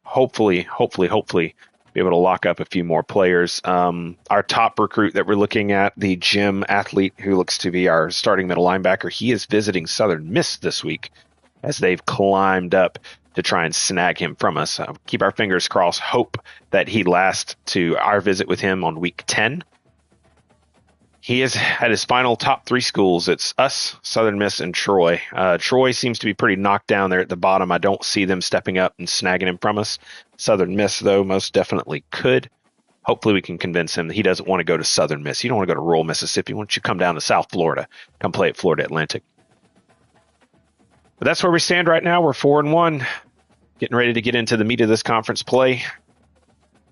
Hopefully, be able to lock up a few more players. Our top recruit that we're looking at, the gym athlete who looks to be our starting middle linebacker, he is visiting Southern Miss this week as they've climbed up to try and snag him from us. Keep our fingers crossed. Hope that he lasts to our visit with him on week 10. He is at his final top 3 schools. It's us, Southern Miss, and Troy. Troy seems to be pretty knocked down there at the bottom. I don't see them stepping up and snagging him from us. Southern Miss, though, most definitely could. Hopefully we can convince him that he doesn't want to go to Southern Miss. You don't want to go to rural Mississippi. Why don't you come down to South Florida? Come play at Florida Atlantic. But that's where we stand right now. We're 4-1. Getting ready to get into the meat of this conference play.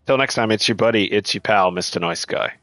Till next time, it's your buddy, it's your pal, Mr. Nice Guy.